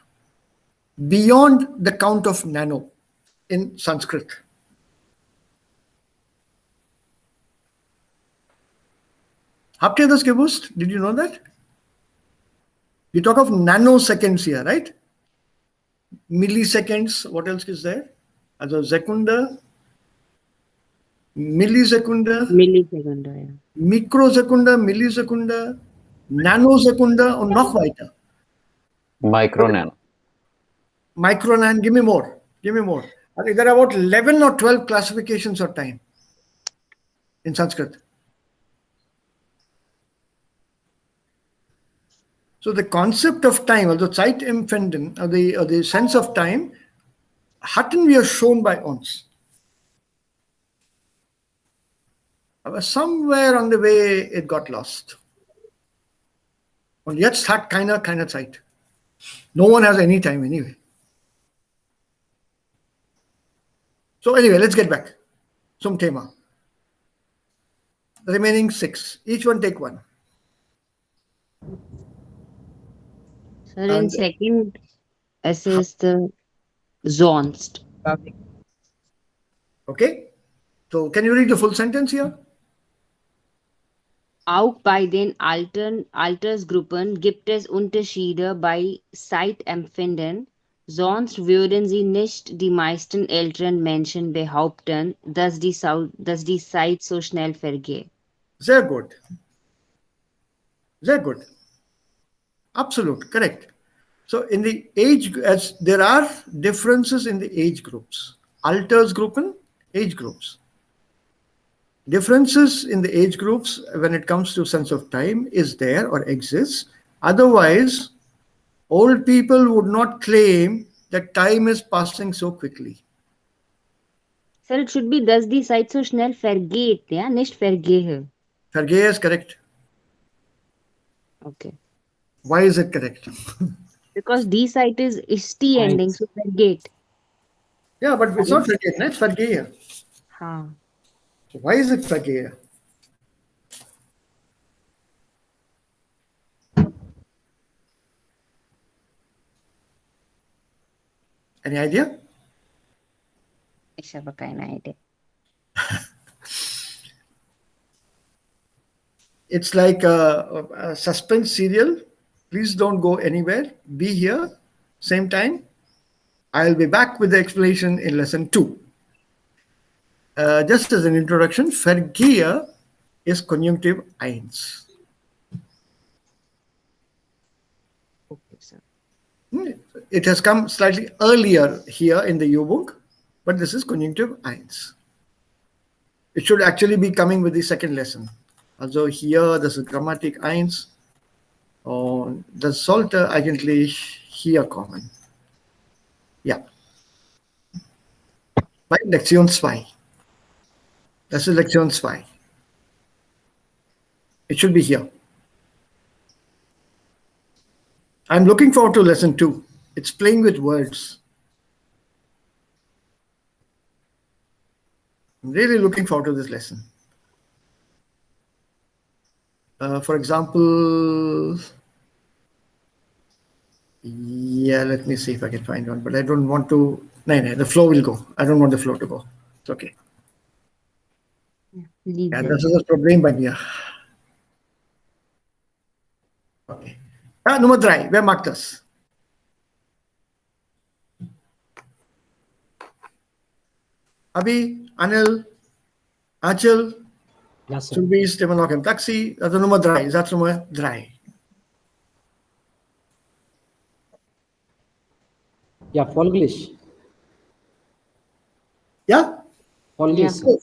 beyond the count of nano in Sanskrit. Habt ihr das gewusst? Did you know that? We talk of nanoseconds here, right? Milliseconds, what else is there? Also Sekunde, Millisekunde, Millisecond, ja. Mikrosekunde, Millisekunde, Nanosekunde und noch weiter. Micro-nano. Micronan, give me more. Give me more. I think there are about 11 or 12 classifications of time in Sanskrit. So the concept of time, or the Zeitempfinden, or the sense of time, hatten wir schon bei uns. Aber somewhere on the way it got lost. Und jetzt hat keiner keine Zeit. No one has any time anyway. So anyway, let's get back. Zum Thema. The remaining 6. Each one take one. Sir, in second, es ist sonst. Okay? So can you read the full sentence here? Auch bei den Altersgruppen gibt es Unterschiede bei Zeitempfinden, sonst würden sie nicht die meisten älteren Menschen behaupten, dass die Zeit so schnell vergeht. Sehr gut. Sehr gut. Absolute, correct. So in the age, as there are differences in the age groups. Altersgruppen, age groups. Differences in the age groups when it comes to sense of time is there or exists. Otherwise, old people would not claim that time is passing so quickly. Sir, it should be, dass die Zeit so schnell vergeht, ja, nicht vergehe. Vergehe is correct. Okay. Why is it correct? Because die Zeit is T ending, so vergeht. Yeah, but it's not vergehe, it's vergehe. Ha. So why is it vergehe? Any idea? Ich habe keine Idee. It's like a suspense serial. Please don't go anywhere. Be here, same time. I'll be back with the explanation in lesson 2. just as an introduction, vergehe is conjunctive eins. Okay, sir. It has come slightly earlier here in the U-book, but this is conjunctive eins. It should actually be coming with the second lesson. Also hier, das ist Grammatik 1 und das sollte eigentlich hier kommen. Ja. Bei Lektion 2. Das ist Lektion 2. It should be here. I'm looking forward to lesson 2. It's playing with words. I'm really looking forward to this lesson. For example, yeah, let me see if I can find one, but I don't want to. No, the flow will go. I don't want the flow to go. It's okay. Leave Ja, them. das ist das Problem bei mir. Okay. Ja, Nummer 3. Wer mag das? Abi, Anil, Achal, Ja, Sir. Subi ist immer noch im Taxi. Also Nummer 3. Satz Nummer 3. Ja, folglich. Ja? Folglich. Ja.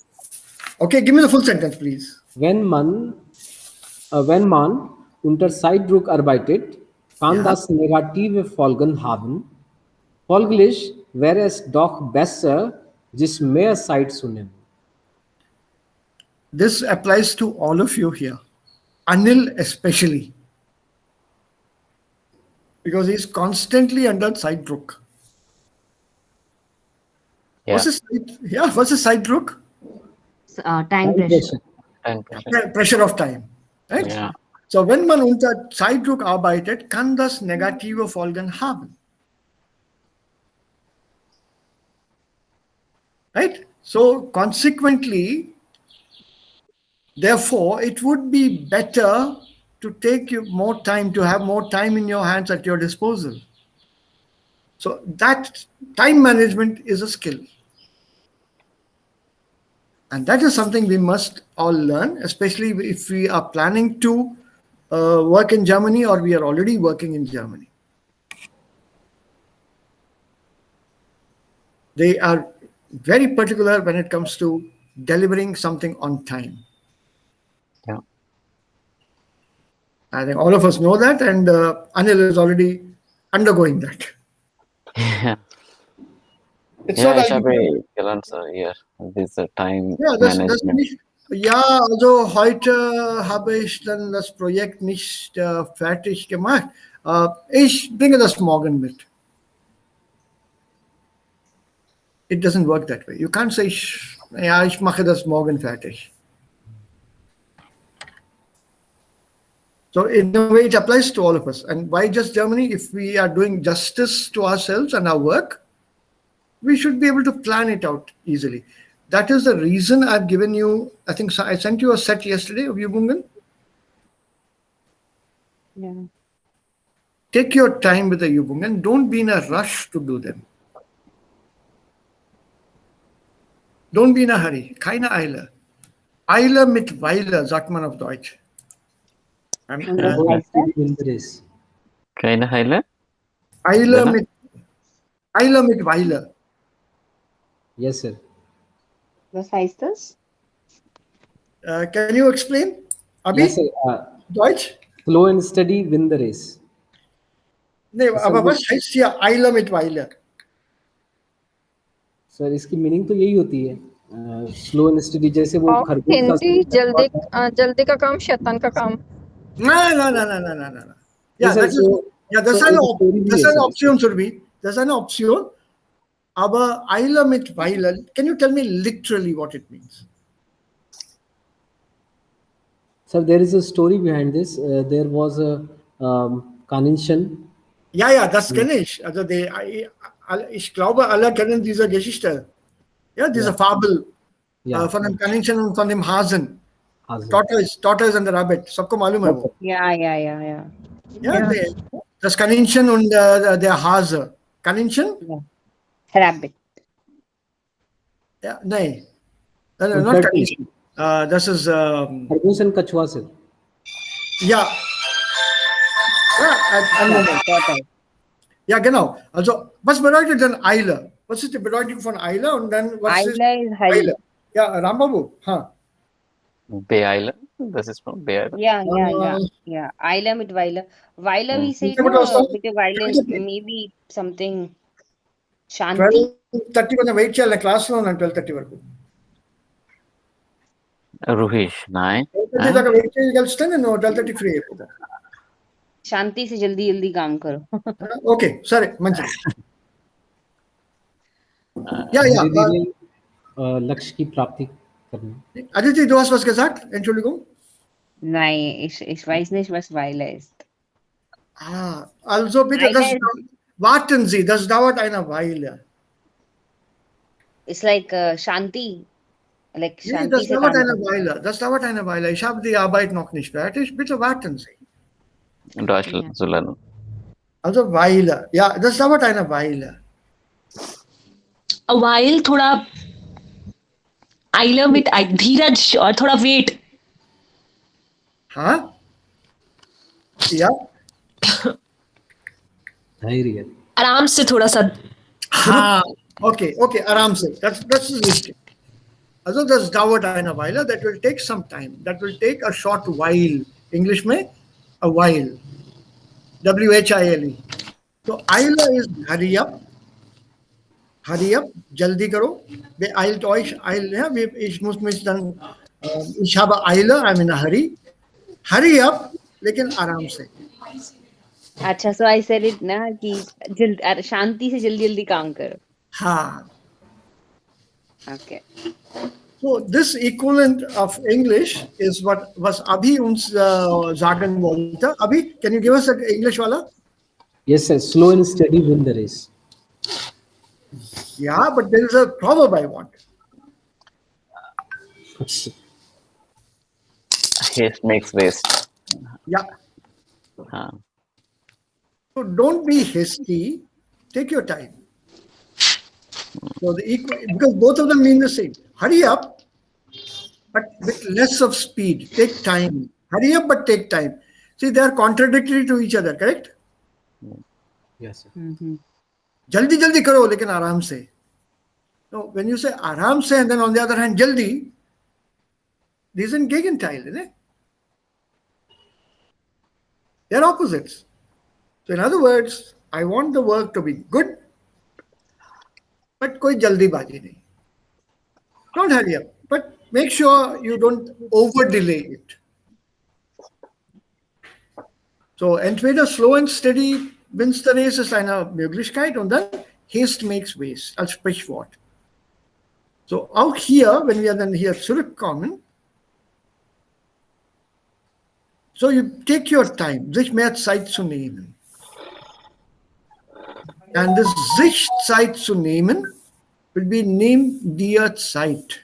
Okay, give me the full sentence, please. Wenn man unter Zeitdruck arbeitet, kann Ja. das negative Folgen haben. Folglich wäre es doch besser, sich mehr Zeit zu nehmen. This applies to all of you here. Anil especially. Because he's constantly under Zeitdruck. Yeah. What's a Zeitdruck? Time pressure. Time pressure. Pressure of time. Right? Yeah. So wenn man unter Zeitdruck arbeitet, kann das negative Folgen haben. Right? So consequently, therefore, it would be better to take you more time, to have more time in your hands at your disposal. So that time management is a skill. And that is something we must all learn, especially if we are planning to work in Germany or we are already working in Germany. They are very particular when it comes to delivering something on time. Yeah. I think all of us know that, and Anil is already undergoing that. Yeah. It's Ja, not ich like- habe gelernt, so hier, diese Time Ja, das Management. nicht. Ja, also heute habe ich dann das Projekt nicht fertig gemacht. Ich bringe das morgen mit. It doesn't work that way. You can't say, ja, ich mache das morgen fertig. So in a way, it applies to all of us. And why just Germany? If we are doing justice to ourselves and our work, we should be able to plan it out easily. That is the reason I've given you, I think I sent you a set yesterday of Übungen. Yeah. Take your time with the Übungen. Don't be in a rush to do them. Don't be in a hurry. Keine Eile. Eile mit Weile, sagt man auf Deutsch. Und was heißt das? In the race. Keine Heile? Eile Genau. mit Weile. Yes, sir. Was heißt das? Can you explain? Abi, Yes, sir. Deutsch? Slow and steady win the race. Nee, aber was heißt hier Eile mit Weile? Sir इसकी meaning तो यही होती है slow and study जैसे वो और खरगोश हिंदी जल्दी का काम शैतान का काम. No. Yeah, Yes, sir, that's so an it's a story भी है, sir. option, Surbi. That's an option. Aber Eile mit Weile, can you tell me literally what it means? Sir, there is a story behind this. There was a Kaninchen. Ja, das kenne ich. Also ich glaube, alle kennen diese Geschichte. Ja, diese Fabel Ja. von dem Kaninchen und von dem Hasen. Hasen. Tortoise and the rabbit. सबको मालूम है वो. Ja. Ja, das Kaninchen und der Hase. Kaninchen? Rabbit. Ja, nein. No, not Kanishi. Das ist, खरगोश and कछुआ से. ja. Ja, einen Moment. Tortoise. Ja, genau. Also, was bedeutet denn Eile? Was ist die Bedeutung von Eile und dann was ist Eile is hurry. Eile? Ja, Rambabu. Ha. Bay Island. This is from Bay Island. Yeah. Eile mit Weile. Weile we say Yeah, but also- with a violence, maybe something Shanti. 12:30 కొంచెం wait చేయాలి క్లాస్లో ఉన్నాను 12:30 వరకు Ruhish, 9. 12:30 దాకా wait చేయగలిస్తే నేను 12:30 free అయిపోతాను शांति से जल्दी जल्दी काम करो. ఓకే సరే మంచిది Ja, धीरे धीरे लक्ष्य की प्राप्ति करना. Aditi, du hast was gesagt? Entschuldigung. Nein, ich weiß nicht, was Weile ist. Also bitte, Weile warten Sie, das dauert eine Weile. It's like Shanti. Like Nee, Shanti das se dauert काम eine करो. Weile. Das dauert eine Weile. Ich habe die Arbeit noch nicht fertig. Bitte warten Sie. Deutschland zu lernen. Also Weile. Ja, das dauert eine Weile. A while थोड़ा Euler with धीरज और थोड़ा wait. हाँ? Ja? धैर्य. आराम से थोड़ा सा. हाँ. Okay, आराम से. Das ist richtig. Also das dauert eine Weile. That will take some time. That will take a short while. English में a while. WHILE. So Eile is hurry up. Hurry up, jaldi karo. Eilt euch, ja, ich muss mich dann, ich habe Eile, I'm in a hurry. Hurry up, लेकिन आराम से. अच्छा, so I said it ना कि शांति से जल्दी जल्दी काम करो. हाँ. Okay. So this equivalent of English is what was Abhi uns sagen wollte. Abhi, can you give us an English wala? Yes, sir. Slow and steady win the race. Yeah, but there is a proverb I want. Haste makes waste. Yeah. Huh. So don't be hasty. Take your time. So because both of them mean the same. Hurry up, but with less of speed. Take time. Hurry up, but take time. See, they are contradictory to each other, correct? Yes, sir. Jaldi jaldi karo, lekin aram se. No, when you say aram se and then on the other hand jaldi, these are Gegenteil, isn't it? They're opposites. So in other words, I want the work to be good, but koi jaldi baji nahi. Don't hurry up, but make sure you don't over delay it. So entweder slow and steady wins the race ist eine Möglichkeit und dann Haste makes waste als Sprichwort. So auch hier, wenn wir dann hier zurückkommen, so you take your time, sich mehr Zeit zu nehmen. Und das sich Zeit zu nehmen will be nimm dir Zeit.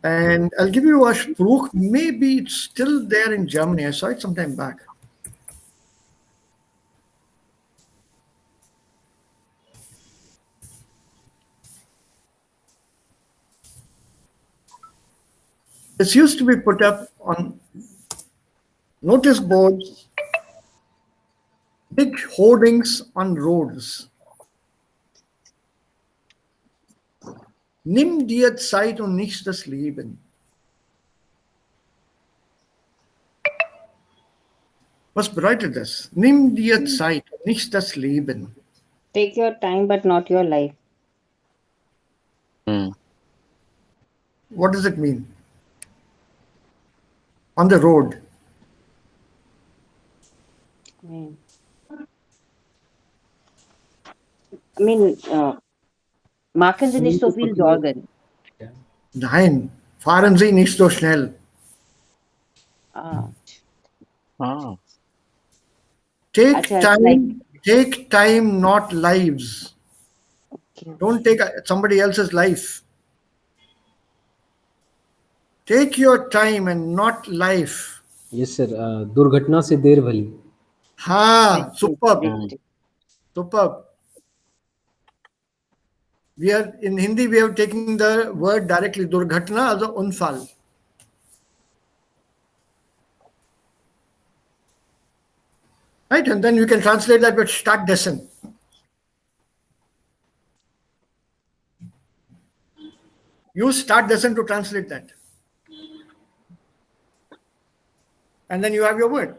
And I'll give you a Spruch, maybe it's still there in Germany. I saw it some time back. This used to be put up on notice boards, big hoardings on roads. Nimm dir Zeit und nicht das Leben. Was bedeutet das? Nimm dir Zeit, nicht das Leben. Take your time, but not your life. What does it mean? On the road. I mean, machen Sie nicht so viel Sorgen. Nein, fahren Sie nicht so schnell. Take time, not lives. Okay. Don't take somebody else's life. Take your time and not life. Yes, sir. दुर्घटना से देर भली. Ha, superb. Superb. We are in Hindi, we have taken the word directly, Durghatna, as a unfall. Right? And then you can translate that with Stattdessen. Use Stattdessen to translate that. And then you have your word.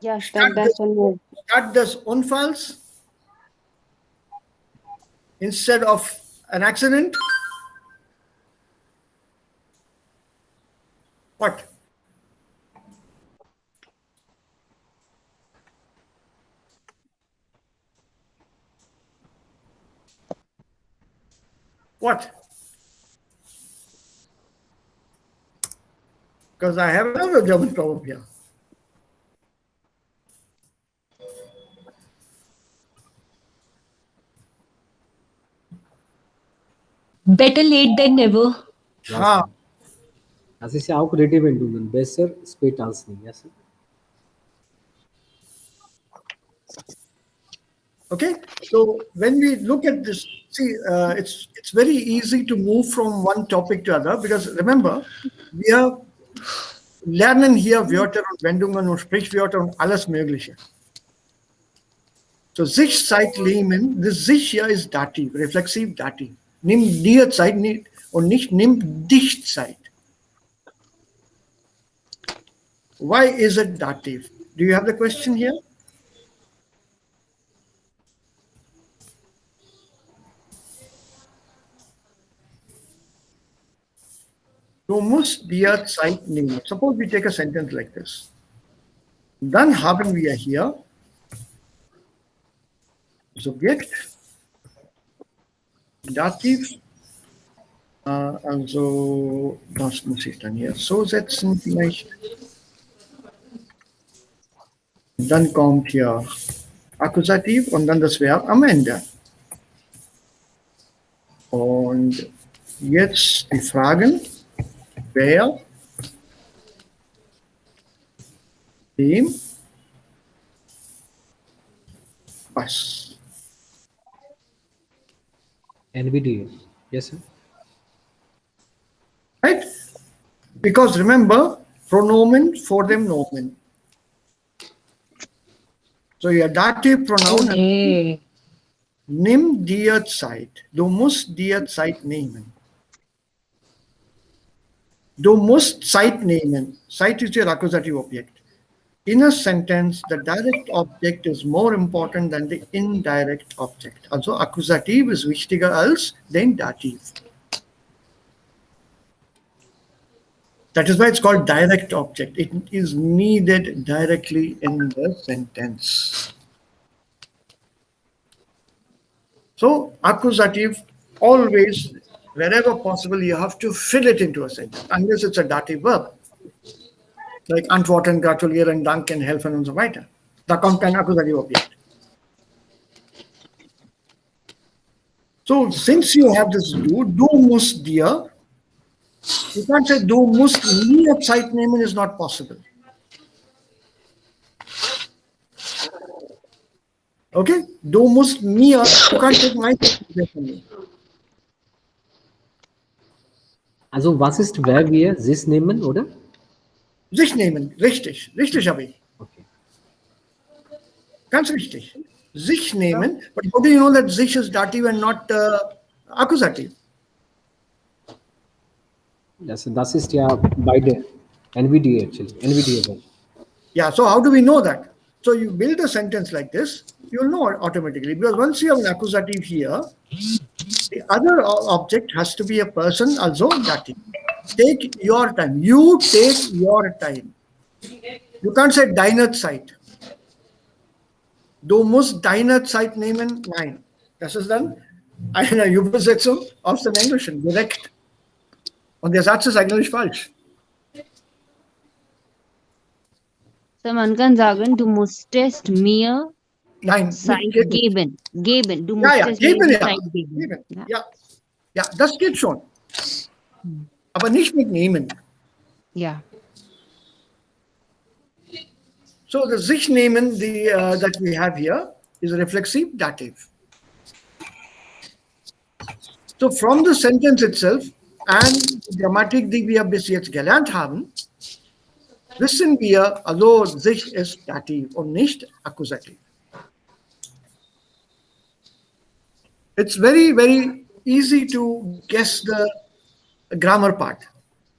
Yeah, that's one. Stattdes Unfalls instead of an accident. What? What? Because I have another German proverb here. Better late than never. Ha. Das ist ja auch Redewendungen. Besser spät als nie. Yes, sir? Okay, so when we look at this, see, it's very easy to move from one topic to other, because remember, wir lernen hier Wörter und Wendungen und Sprichwörter und alles Mögliche. So sich Zeit nehmen, das sich hier ist Dativ, reflexiv Dativ. Nimm dir Zeit und nicht nimm dich Zeit. Why is it Dativ? Do you have the question here? Du musst dir Zeit nehmen. Suppose we take a sentence like this. Dann haben wir hier Subjekt, Dativ, also das muss ich dann hier so setzen vielleicht. Dann kommt hier Akkusativ und dann das Verb am Ende. Und jetzt die Fragen. Wer, wem, was. NVDA. Yes, sir? Right? Because remember, pronomen for them nomen. So your dative pronoun, Okay. nimm dir Zeit. Du musst dir Zeit nehmen. Du musst Zeit nehmen. Zeit is your accusative object. In a sentence, the direct object is more important than the indirect object. Also Akkusativ ist wichtiger als den Dativ. That is why it's called direct object. It is needed directly in the sentence. So accusative, always, wherever possible, you have to fill it into a sentence, unless it's a dative verb. Like antworten, gratulieren, danken, helfen und so weiter. Da kommt kein Akkusativ Objekt. So since you have this du musst dir, you can't say du musst mir Zeit nehmen is not possible. Okay? Du musst mir, you can't take my Zeit away from me. Also was ist Verb hier? Sich nehmen, oder? Sich nehmen, richtig. Richtig habe ich. Okay. Ganz richtig. Sich nehmen, but how do you know that sich is dative and not accusative? Das ist ja beide. NVDA actually. NVDA Verb. Yeah, so how do we know that? So you build a sentence like this, you'll know it automatically, because once you have an accusative here, the other object has to be a person, also dative. Take your time. You take your time. You can't say deine Zeit. Du musst deine Zeit nehmen. Nein. Das ist dann eine Übersetzung aus dem Englischen, direkt. Und der Satz ist eigentlich falsch. So, man kann sagen, du musstest mir Nein, Zeit geht nicht. geben. Geben. Du Ja, ja, musstest mir geben, die ja. Zeit geben. Geben. Ja. Ja. Ja, das geht schon. Aber nicht mit nehmen. Ja. So the sich nehmen that we have here is a reflexive dative. So from the sentence itself and die Grammatik, die wir bis jetzt gelernt haben, wissen wir, also sich ist Dativ und nicht Akkusativ. It's very, very easy to guess the grammar part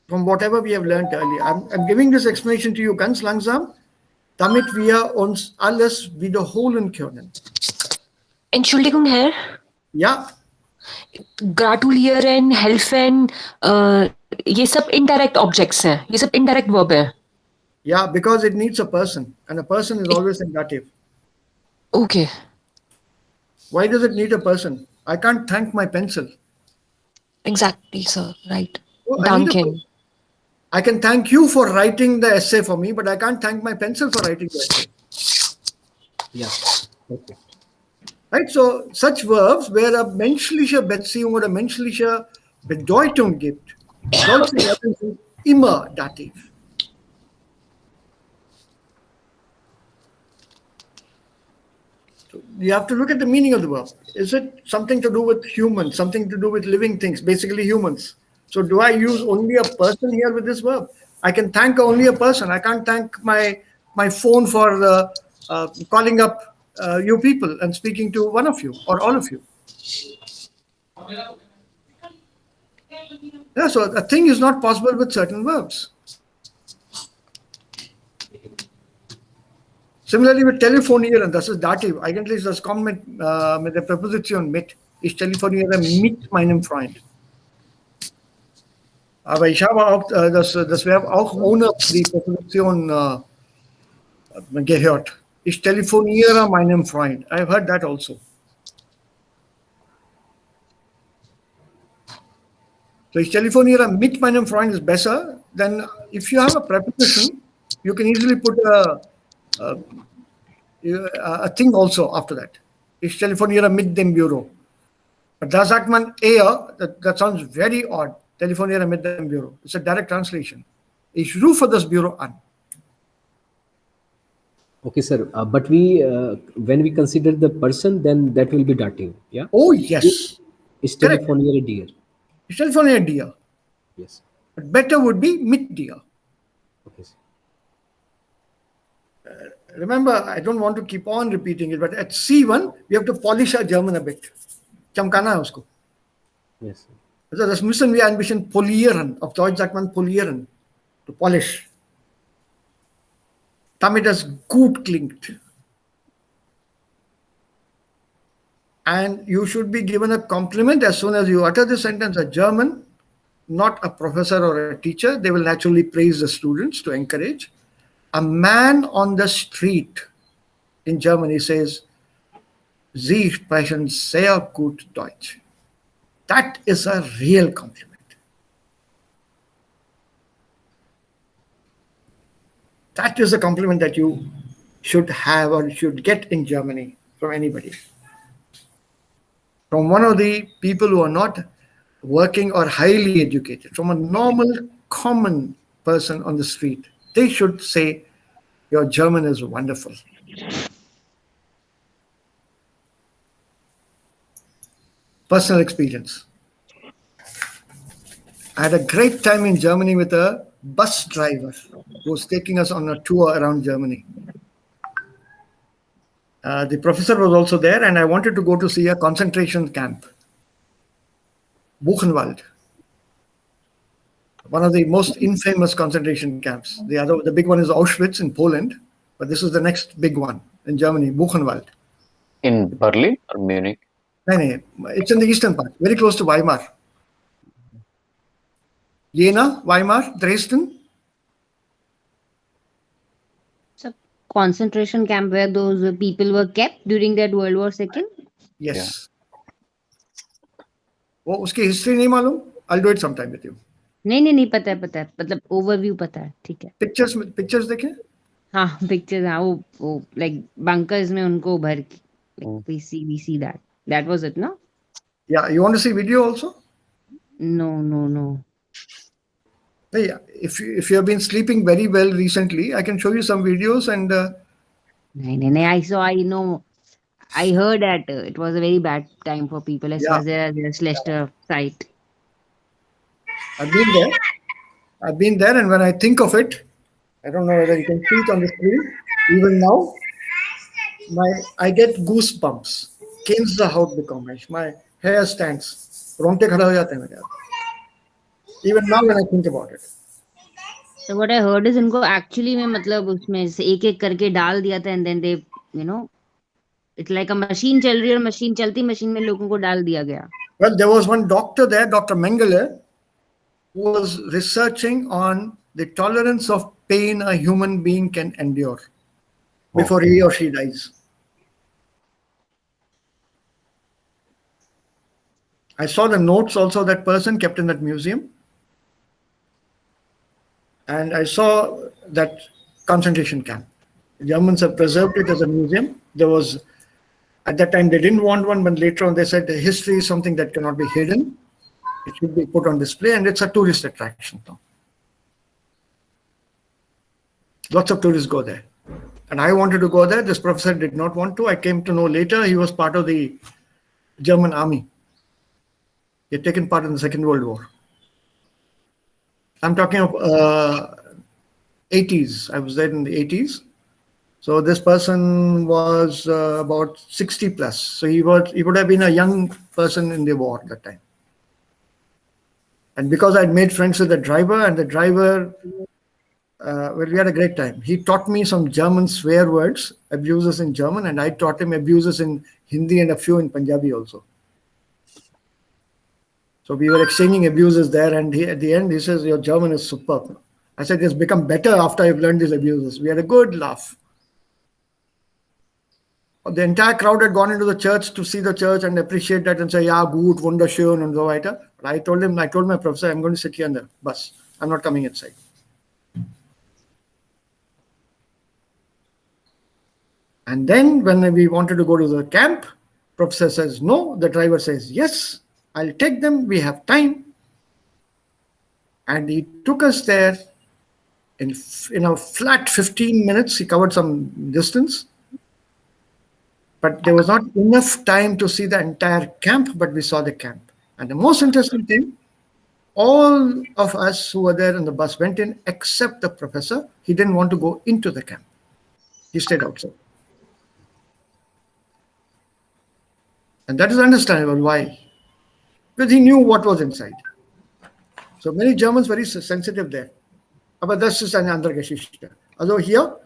from whatever we have learned earlier. I'm giving this explanation to you ganz langsam, damit wir uns alles wiederholen können. Entschuldigung, Herr. Ja, Gratulieren, helfen, ये सब indirect objects हैं, ये सब indirect verb है. yeah, because it needs a person, and a person is always in dative. Okay. Why does it need a person? I can't thank my pencil. Exactly, sir. Right. Oh, I need a Duncan. I can thank you for writing the essay for me, but I can't thank my pencil for writing the essay. Yeah. Okay. Right? So such verbs, where a menschliche Beziehung oder menschliche Bedeutung gibt, solche Verben sind immer Dativ. So you have to look at the meaning of the verb. Is it something to do with humans, something to do with living things, basically humans? So do I use only a person here with this verb? I can thank only a person. I can't thank my phone for calling up you people and speaking to one of you or all of you. Yeah, so a thing is not possible with certain verbs. Similarly with telefonieren, das ist Dativ. Eigentlich das kommt mit der Präposition mit. Ich telefoniere mit meinem Freund. Aber ich habe auch das Verb auch ohne die Präposition gehört. Ich telefoniere meinem Freund. I've heard that also. So ich telefoniere mit meinem Freund is better than if you have a preposition, you can easily put a thing also after that. Ich telefoniere mit dem Büro. But da sagt man eher, that sounds very odd. Telefoniere mit dem Büro. It's a direct translation. Ich rufe das Büro an. Okay, sir. But when we consider the person, then that will be dative. Yeah. Oh, yes. Is Correct. telefoniere dir. Ich telefoniere dir. Yes. But better would be mit dir. Okay, sir. Remember, I don't want to keep on repeating it, but at C1, we have to polish our German a bit. Chamkana hai usko. Yes, sir. Also das müssen wir ein bisschen polieren. Auf Deutsch sagt man polieren. To polish. Damit das gut klingt. And you should be given a compliment as soon as you utter the sentence. A German, not a professor or a teacher, they will naturally praise the students to encourage. A man on the street in Germany says, Sie sprechen sehr gut Deutsch. That is a real compliment. That is a compliment that you should have or should get in Germany from anybody. From one of the people who are not working or highly educated, from a normal, common person on the street, they should say, your German is wonderful. Personal experience. I had a great time in Germany with a bus driver who was taking us on a tour around Germany. The professor was also there, and I wanted to go to see a concentration camp. Buchenwald. One of the most infamous concentration camps. The big one is Auschwitz in Poland, but this is the next big one in Germany, Buchenwald. In Berlin or Munich? No, it's in the eastern part, very close to Weimar. Jena, Weimar, Dresden. So concentration camp where those people were kept during that World War II? Yes. वो उसकी history नहीं मालूम? I'll do it sometime with you. नहीं पता है मतलब overview पता है, ठीक है. पिक्चर्स देखें? हाँ, पिक्चर्स. हाँ, वो लाइक बंकर्स में उनको भर के, like we see that was it, no? Yeah, you want to see video also? No. Yeah, if you have been sleeping very well recently, I can show you some videos and No. I heard that it was a very bad time for people as far Yeah, as their Leicester site. I've been there. I've been there, and when I think of it, I don't know whether you can see it on the screen. Even now, I get goosebumps. Canes the house become my hair stands. रोंगटे खड़े हो जाते हैं मेरे आप. Even now when I think about it. So what I heard is इनको actually में मतलब उसमें से एक एक करके डाल दिया था and then they it's like a machine चल रही है और मशीन चलती मशीन में लोगों को डाल दिया गया. Well, there was one doctor there, Dr. Mengele, who was researching on the tolerance of pain a human being can endure before he or she dies. I saw the notes also that person kept in that museum. And I saw that concentration camp. The Germans have preserved it as a museum. There was, at that time, they didn't want one, but later on they said the history is something that cannot be hidden. It should be put on display, and it's a tourist attraction now. Lots of tourists go there. And I wanted to go there. This professor did not want to. I came to know later he was part of the German army. He had taken part in the Second World War. I'm talking of 80s. I was there in the 80s. So this person was about 60 plus. So he would have been a young person in the war at that time. And because I'd made friends with the driver, and the driver, well, we had a great time. He taught me some German swear words, abuses in German, and I taught him abuses in Hindi and a few in Punjabi also. So we were exchanging abuses there, and at the end he says, "Your German is superb." I said, "It's become better after I've learned these abuses." We had a good laugh. The entire crowd had gone into the church to see the church and appreciate that and say, "Yeah, gut, wunderschön," and so weiter. But I told my professor, "I'm going to sit here in the bus. I'm not coming inside." And then when we wanted to go to the camp, professor says no. The driver says yes. I'll take them. We have time. And he took us there in a flat 15 minutes. He covered some distance. But there was not enough time to see the entire camp, but we saw the camp. And the most interesting thing, all of us who were there in the bus went in except the professor. He didn't want to go into the camp. He stayed outside. And that is understandable. Why? Because he knew what was inside. So many Germans very sensitive there. Aber das ist eine andere Geschichte. Also hier,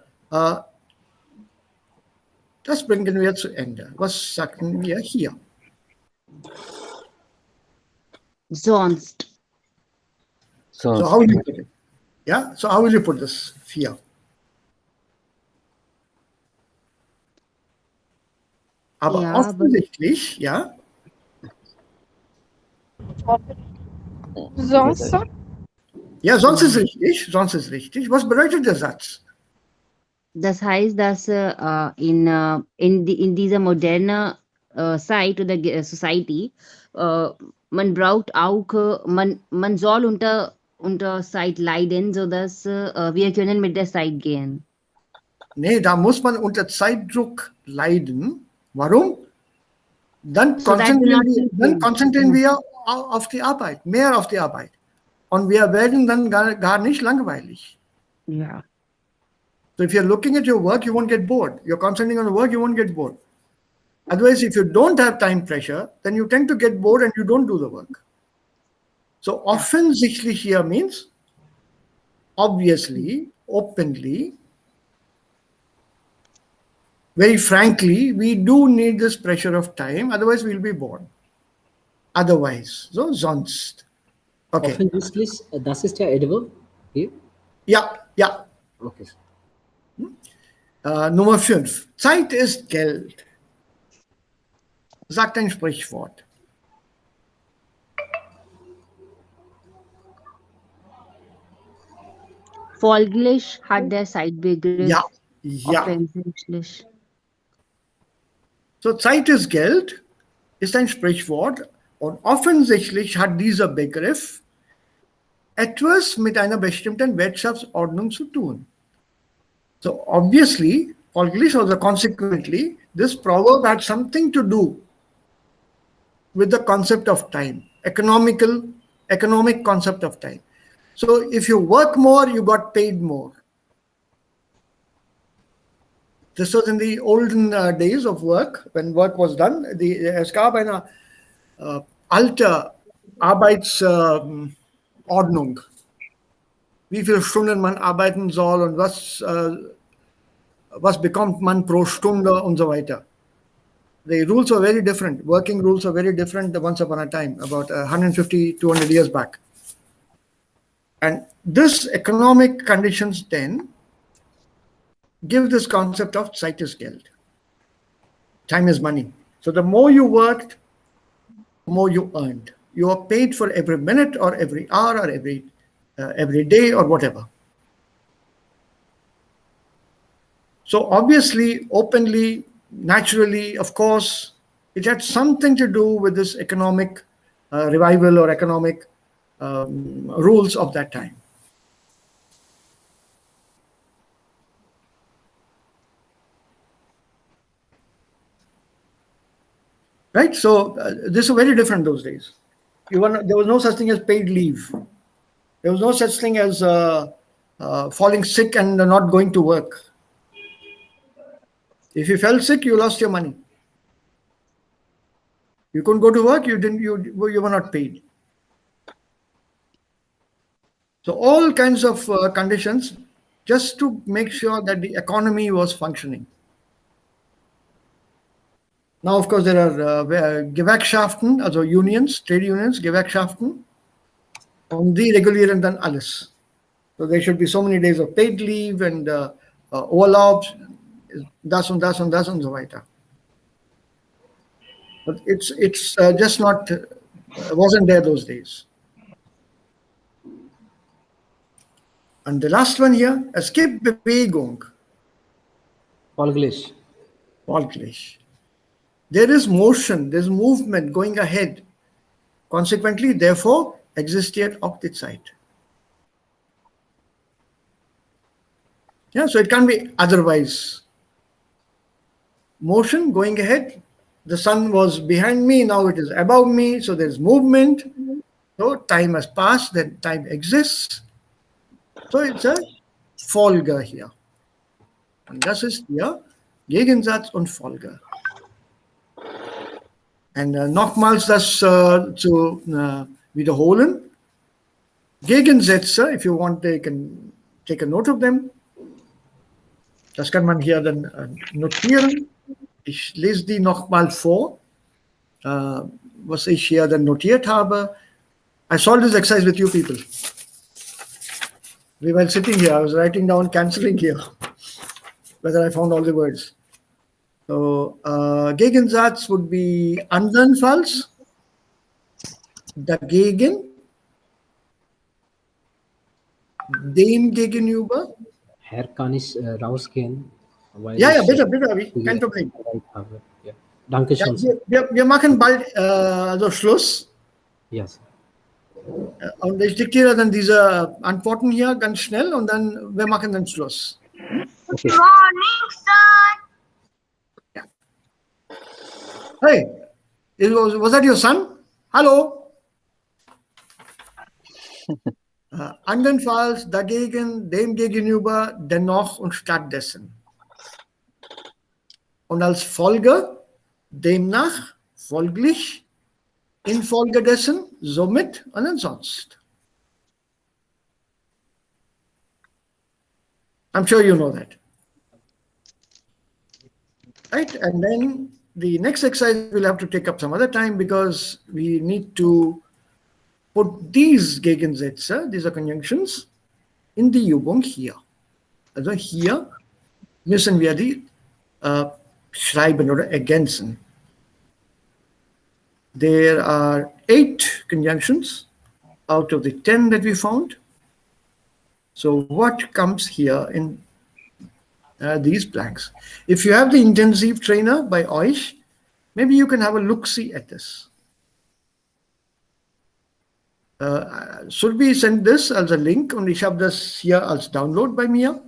das bringen wir zu Ende. Was sagten wir hier? Sonst. So how will you put it? Yeah. So how will you put this here? Aber Ja, offensichtlich, ja. Sonst? Ja, sonst ist richtig. Sonst ist richtig. Was bedeutet der Satz? Das heißt, dass in dieser modernen Zeit oder Society man braucht auch, man soll unter Zeit leiden, sodass wir können mit der Zeit gehen. Nee, da muss man unter Zeitdruck leiden. Warum? Dann konzentrieren wir auf die Arbeit, mehr auf die Arbeit. Und wir werden dann gar nicht langweilig. Ja. So if you're looking at your work, you won't get bored. You're concentrating on the work, you won't get bored. Otherwise, if you don't have time pressure, then you tend to get bored and you don't do the work. So offensichtlich here means obviously, openly, very frankly, we do need this pressure of time, otherwise we'll be bored. Otherwise, so sonst. Okay. Offensichtlich, das ist der Adverb hier. Ja, ja. Okay. Nummer 5. Zeit ist Geld. Sagt ein Sprichwort. Folglich hat der Zeitbegriff Ja, ja. offensichtlich. So Zeit ist Geld ist ein Sprichwort und offensichtlich hat dieser Begriff etwas mit einer bestimmten Wirtschaftsordnung zu tun. So obviously folglich, also consequently, this proverb had something to do with the concept of time, economic concept of time. So if you work more, you got paid more. This was in the olden days of work, when work was done. Es gab eine alte Arbeitsordnung, wie viele Stunden man arbeiten soll und was bekommt man pro Stunde und so weiter. The rules are very different. Working rules are very different once upon a time, about 150, 200 years back. And this economic conditions then give this concept of Zeit ist Geld. Time is money. So the more you worked, the more you earned. You are paid for every minute or every hour or every day or whatever. So obviously, openly, naturally, of course, it had something to do with this economic revival or economic rules of that time. Right? So this was very different those days. There was no such thing as paid leave. There was no such thing as falling sick and not going to work. If you fell sick, you lost your money. You couldn't go to work, you were not paid. So all kinds of conditions just to make sure that the economy was functioning. Now, of course, there are Gewerkschaften, also unions, trade unions, Gewerkschaften, und die regulieren dann alles. So there should be so many days of paid leave and Urlaub, das und das und das und so weiter. But it's just not, wasn't there those days. And the last one here, es gibt Bewegung. Folglich. Folglich. There is motion, there's movement going ahead. Consequently, therefore, existiert auch die Zeit. Yeah, so it can't be otherwise. Motion going ahead. The sun was behind me, now it is above me, so there's movement. So time has passed, then time exists. So it's a Folge hier. Und das ist hier Gegensatz und Folge. Und nochmals das zu wiederholen. Gegensätze, if you want, you can take a note of them. Das kann man hier dann notieren. Ich lese die nochmal vor, was ich hier dann notiert habe. I solved this exercise with you people. We were sitting here, I was writing down, cancelling here, whether I found all the words. So, Gegensatz would be andernfalls, dagegen, dem gegenüber. Herr, kann ich rausgehen? Ja, bitte, Abi, kein Problem. Ja. Danke schön. Ja, wir machen bald also Schluss. Yes. Und ich diktiere dann diese Antworten hier ganz schnell und dann wir machen dann Schluss. Okay. Good morning, sir. Ja. Hey, was that your son? Hallo? Andernfalls, dagegen, dem gegenüber, dennoch und stattdessen. Und als Folge, demnach, folglich, infolgedessen, somit und ansonst. I'm sure you know that. Right? And then the next exercise we'll have to take up some other time because we need to put these Gegensätze, these are conjunctions, in die Übung hier. Also hier müssen wir die schreiben oder ergänzen. There are 8 conjunctions out of the 10 that we found. So what comes here in these blanks? If you have the intensive trainer by euch, maybe you can have a look-see at this. Should we send this as a link? Und ich habe das hier als Download bei mir.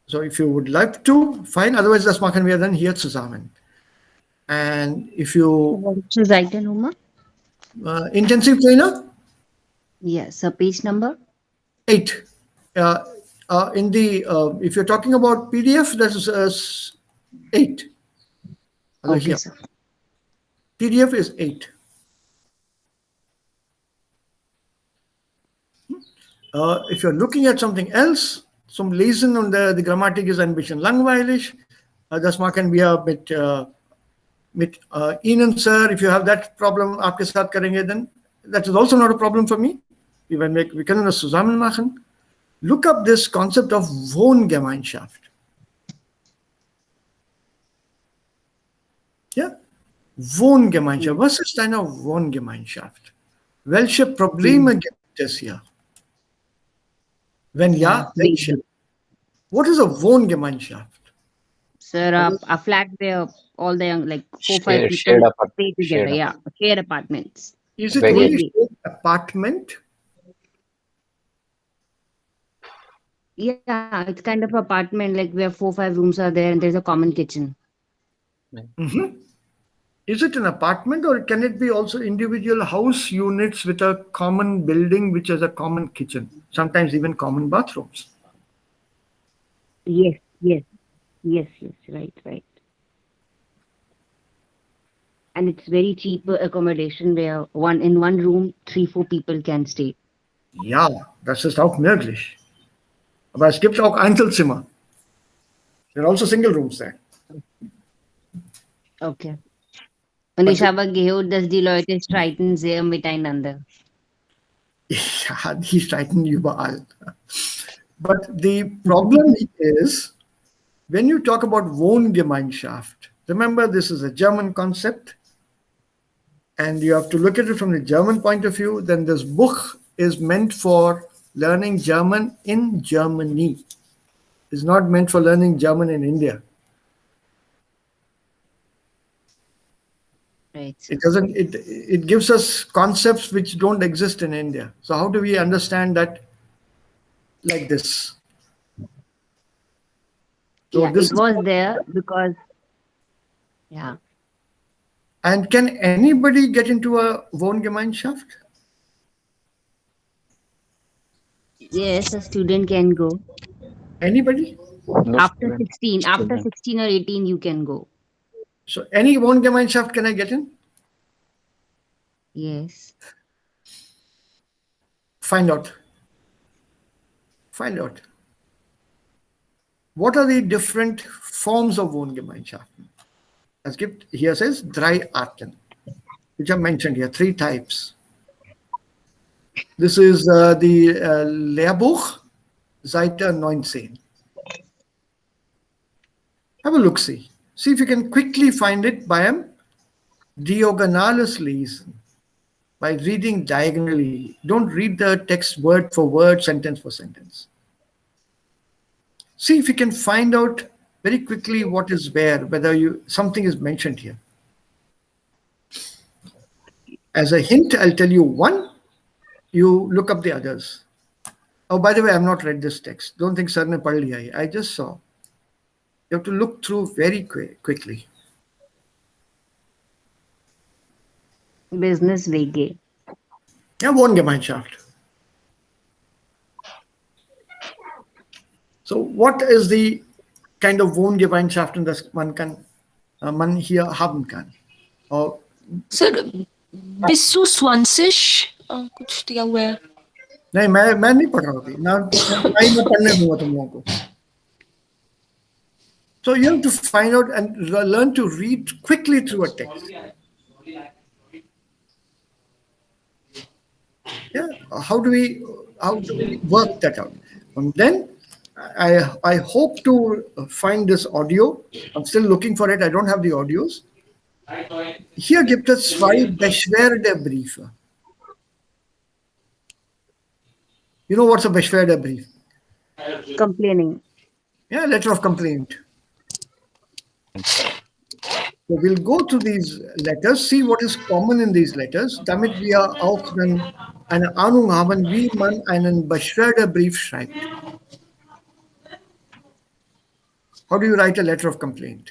So if you would like to, fine. Otherwise, das machen wir dann hier zusammen. And if you What is the Seite Nummer? intensive trainer, Yes, so page number. 8. In the if you're talking about PDF, that is 8. Also Okay, here, sir. PDF is 8. If you're looking at something else, zum Lesen und die Grammatik ist ein bisschen langweilig, das machen wir mit Ihnen, Sir. If you have that problem, आपके साथ करेंगे, then that is also not a problem for me. Wir können das zusammen machen. Look up this concept of Wohngemeinschaft. Ja? Wohngemeinschaft. Was ist eine Wohngemeinschaft? Welche Probleme gibt es hier? Wenn ja, welche? What is a Wohngemeinschaft? Sir, a flat where all the young, like 4-5 Shared people apart- stay together. shared Yeah, shared apartments. Is it Very only apartment? Yeah, it's kind of apartment like where 4-5 rooms are there and there's a common kitchen. Mhm. Is it an apartment, or can it be also individual house units with a common building which has a common kitchen, sometimes even common bathrooms? Yes, right. And it's very cheap accommodation where in one room 3-4 people can stay. Ja, das ist auch möglich. Aber es gibt auch Einzelzimmer. There are also single rooms there. Okay. Und ich habe gehört, dass die Leute streiten sehr miteinander. Ja, die streiten überall. But the problem is, when you talk about Wohngemeinschaft, remember this is a German concept, and you have to look at it from the German point of view. Then this book is meant for learning German in Germany. It's not meant for learning German in India. Right. It doesn't. It gives us concepts which don't exist in India. So how do we understand that like this? So Yeah, this it was there because, yeah. And can anybody get into a Wohngemeinschaft? Yes, a student can go. Anybody? No After student. 16, after Student. 16 or 18, you can go. So any Wohngemeinschaft can I get in? Yes. Find out. Find out. What are the different forms of Wohngemeinschaft? Es gibt, here says, 3 Arten, which are mentioned here, 3 types. This is the Lehrbuch, Seite 19. Have a look, see. See if you can quickly find it by a diagonales lesen, by reading diagonally. Don't read the text word for word, sentence for sentence. See if you can find out very quickly what is where, whether something is mentioned here. As a hint, I'll tell you one, you look up the others. Oh, by the way, I've not read this text. Don't think Sir ne padh liya hai. I just saw. You have to look through very quickly. Business WG. Ja, Wohngemeinschaft. So what is the kind of Wohngemeinschaften, das man hier haben kann? Or, sir bis zu 20 कुछ दिया हुआ है नहीं, मैं नहीं पढ़ रहा अभी ना मैं पढ़ने दूंगा तुम लोगों को. So you have to find out and learn to read quickly through a text. Yeah, how do we work that out? And then I hope to find this audio. I'm still looking for it. I don't have the audios. Hier gibt es 2 Beschwerdebriefe. You know what's a Beschwerdebrief? Complaining. Yeah, letter of complaint. So we'll go to these letters, see what is common in these letters, damit wir auch dann eine Ahnung haben, wie man einen Beschwerdebrief schreibt. How do you write a letter of complaint?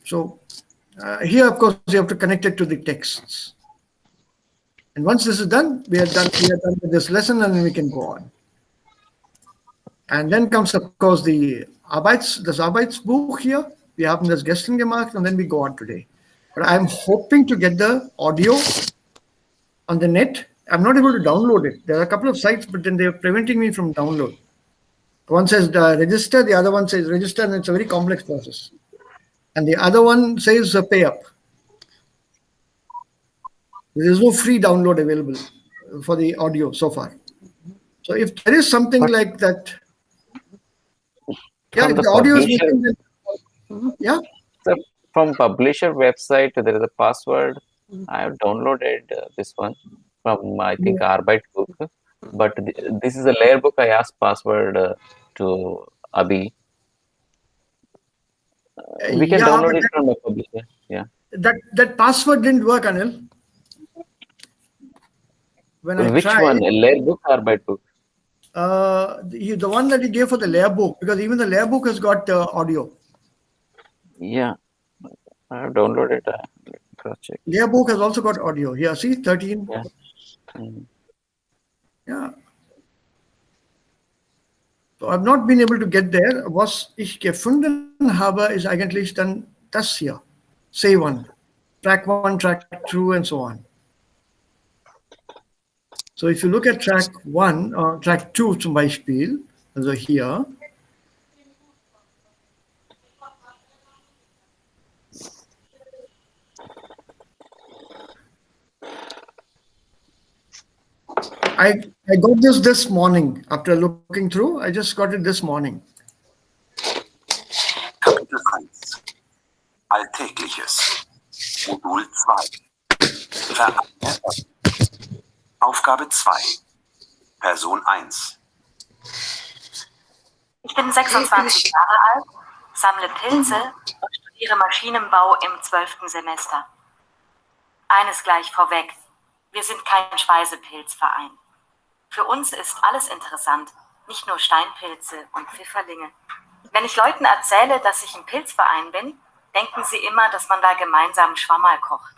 So here, of course, you have to connect it to the texts. And once this is done, we are done with this lesson, and we can go on. And then comes, of course, the das Arbeitsbuch here. Wir haben das gestern gemacht, and then we go on today. But I'm hoping to get the audio on the net. I'm not able to download it. There are a couple of sites, but then they're preventing me from download. One says register, the other one says register, and it's a very complex process. And the other one says pay up. There is no free download available for the audio so far. So if there is something like that, yeah, if the audio is missing, then, yeah. So from publisher website, there is a password. I have downloaded this one from, I think, Arbeitsbuch. But this is a layer book. I asked password to Abhi. We can download it from the publisher. Yeah. That password didn't work, Anil. When Which one? Layer book or Arbeitsbuch? The one that he gave for the layer book, because even the layer book has got audio. Yeah, I have downloaded. Cross-check. Layer book has also got audio. Here, see, 13. Yeah. Yeah. So I've not been able to get there. Was ich gefunden habe, ist eigentlich dann das hier. Say one. Track 1, track 2, and so on. So if you look at track 1 or track 2 zum Beispiel, also hier, I got this morning after looking through. I just got it this morning. Kapitel 1. Alltägliches. Modul 2. Aufgabe 2. Person 1. Ich bin 26 Jahre alt, sammle Pilze und studiere Maschinenbau im 12. Semester. Eines gleich vorweg. Wir sind kein Speisepilzverein. Für uns ist alles interessant, nicht nur Steinpilze und Pfifferlinge. Wenn ich Leuten erzähle, dass ich im Pilzverein bin, denken sie immer, dass man da gemeinsam Schwammerl kocht.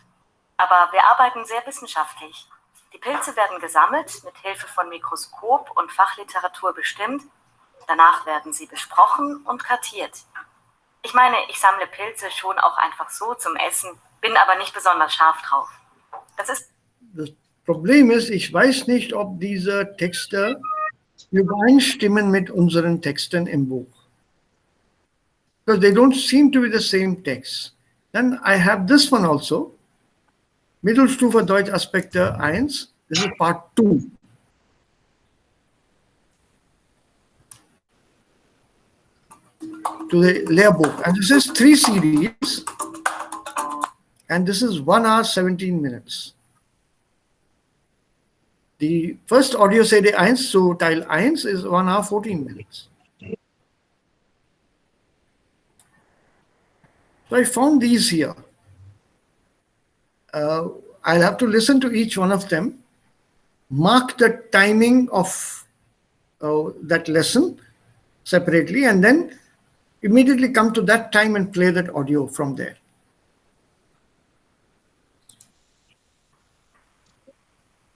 Aber wir arbeiten sehr wissenschaftlich. Die Pilze werden gesammelt, mit Hilfe von Mikroskop und Fachliteratur bestimmt. Danach werden sie besprochen und kartiert. Ich meine, ich sammle Pilze schon auch einfach so zum Essen, bin aber nicht besonders scharf drauf. Das Problem ist, ich weiß nicht, ob diese Texte übereinstimmen mit unseren Texten im Buch. Because they don't seem to be the same text. Then I have this one also. Mittelstufe Deutsch Aspekte 1. This is part 2. To the Lehrbuch. And this is 3 series. And this is 1 hour, 17 minutes. The first audio CD 1, so Teil 1 is 1 hour, 14 minutes. So I found these here. I'll have to listen to each one of them, mark the timing of that lesson separately, and then immediately come to that time and play that audio from there.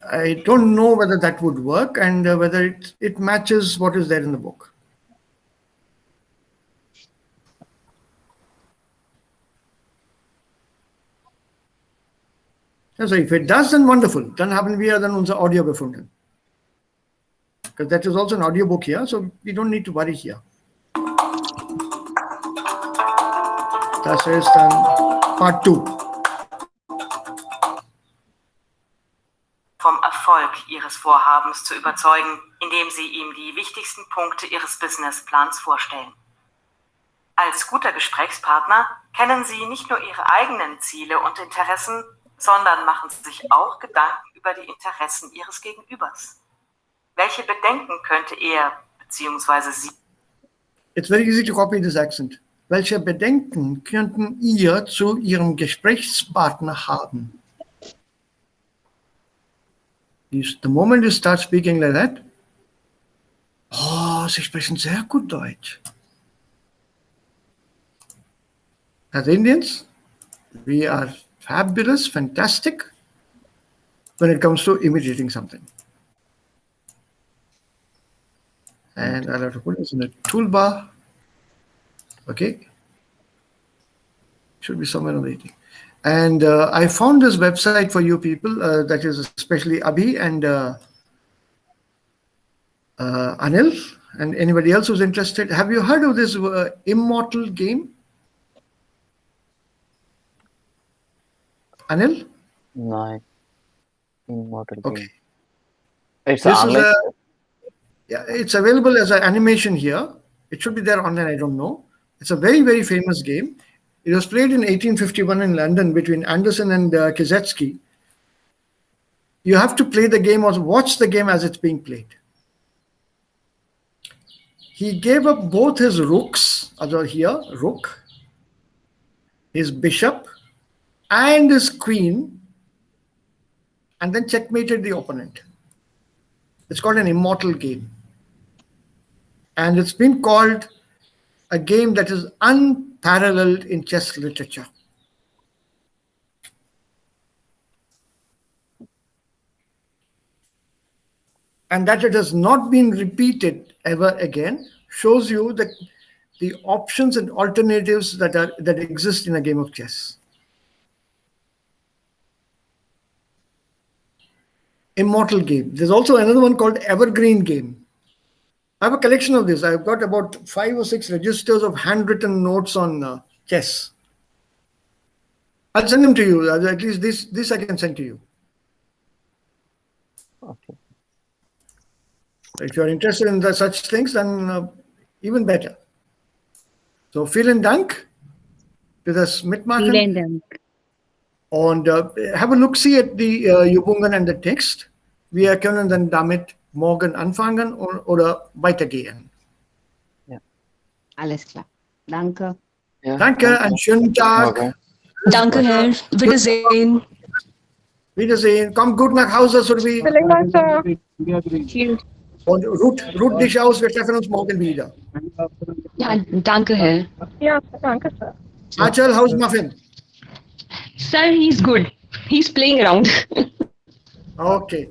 I don't know whether that would work and whether it matches what is there in the book. Also if it does, then wonderful. Dann haben wir dann unser Audio gefunden. Because that is also an audio book here, so we don't need to worry here. Das ist dann Part 2. Vom Erfolg Ihres Vorhabens zu überzeugen, indem Sie ihm die wichtigsten Punkte Ihres Businessplans vorstellen. Als guter Gesprächspartner kennen Sie nicht nur Ihre eigenen Ziele und Interessen, sondern machen Sie sich auch Gedanken über die Interessen Ihres Gegenübers. Welche Bedenken könnte er bzw. Sie? It's very easy to copy this accent. Welche Bedenken könnten ihr zu Ihrem Gesprächspartner haben? The moment you start speaking like that, Sie sprechen sehr gut Deutsch. As Indians, we are fabulous, fantastic when it comes to imitating something. And I'll have to put this in a toolbar. Okay. Should be somewhere on the 80. And I found this website for you people, that is especially Abhi and Anil and anybody else who's interested. Have you heard of this Immortal game? Anil? No, Immortal Okay. Game. It's This is online. yeah, it's available as an animation here. It should be there online, I don't know. It's a very, very famous game. It was played in 1851 in London between Anderson and Kizetsky. You have to play the game or watch the game as it's being played. He gave up both his rooks, here, rook, his bishop, and his queen, and then checkmated the opponent. It's called an immortal game. And it's been called a game that is unparalleled in chess literature. And that it has not been repeated ever again shows you the options and alternatives that exist in a game of chess. Immortal game. There's also another one called Evergreen game. I have a collection of this. I've got about 5 or 6 registers of handwritten notes on chess. I'll send them to you. At least this I can send to you. Okay. If you're interested in such things, then even better. So vielen Dank für das Mitmachen. Vielen Dank. Und have a look-see at die Übungen and the text. Wir können dann damit morgen anfangen oder weitergehen. Ja. Alles klar. Danke. Ja, Danke, einen schönen Tag. Morgen. Danke, Herr. Wiedersehen. Wiedersehen. Komm gut nach Hause, Survi. Vielen Dank, Sir. Tschüss. Und ruht dich aus. Wir treffen uns morgen wieder. Ja, danke, Herr. Ja, danke, Sir. Achal, how's Muffin? Sir, he's good. He's playing around. Okay.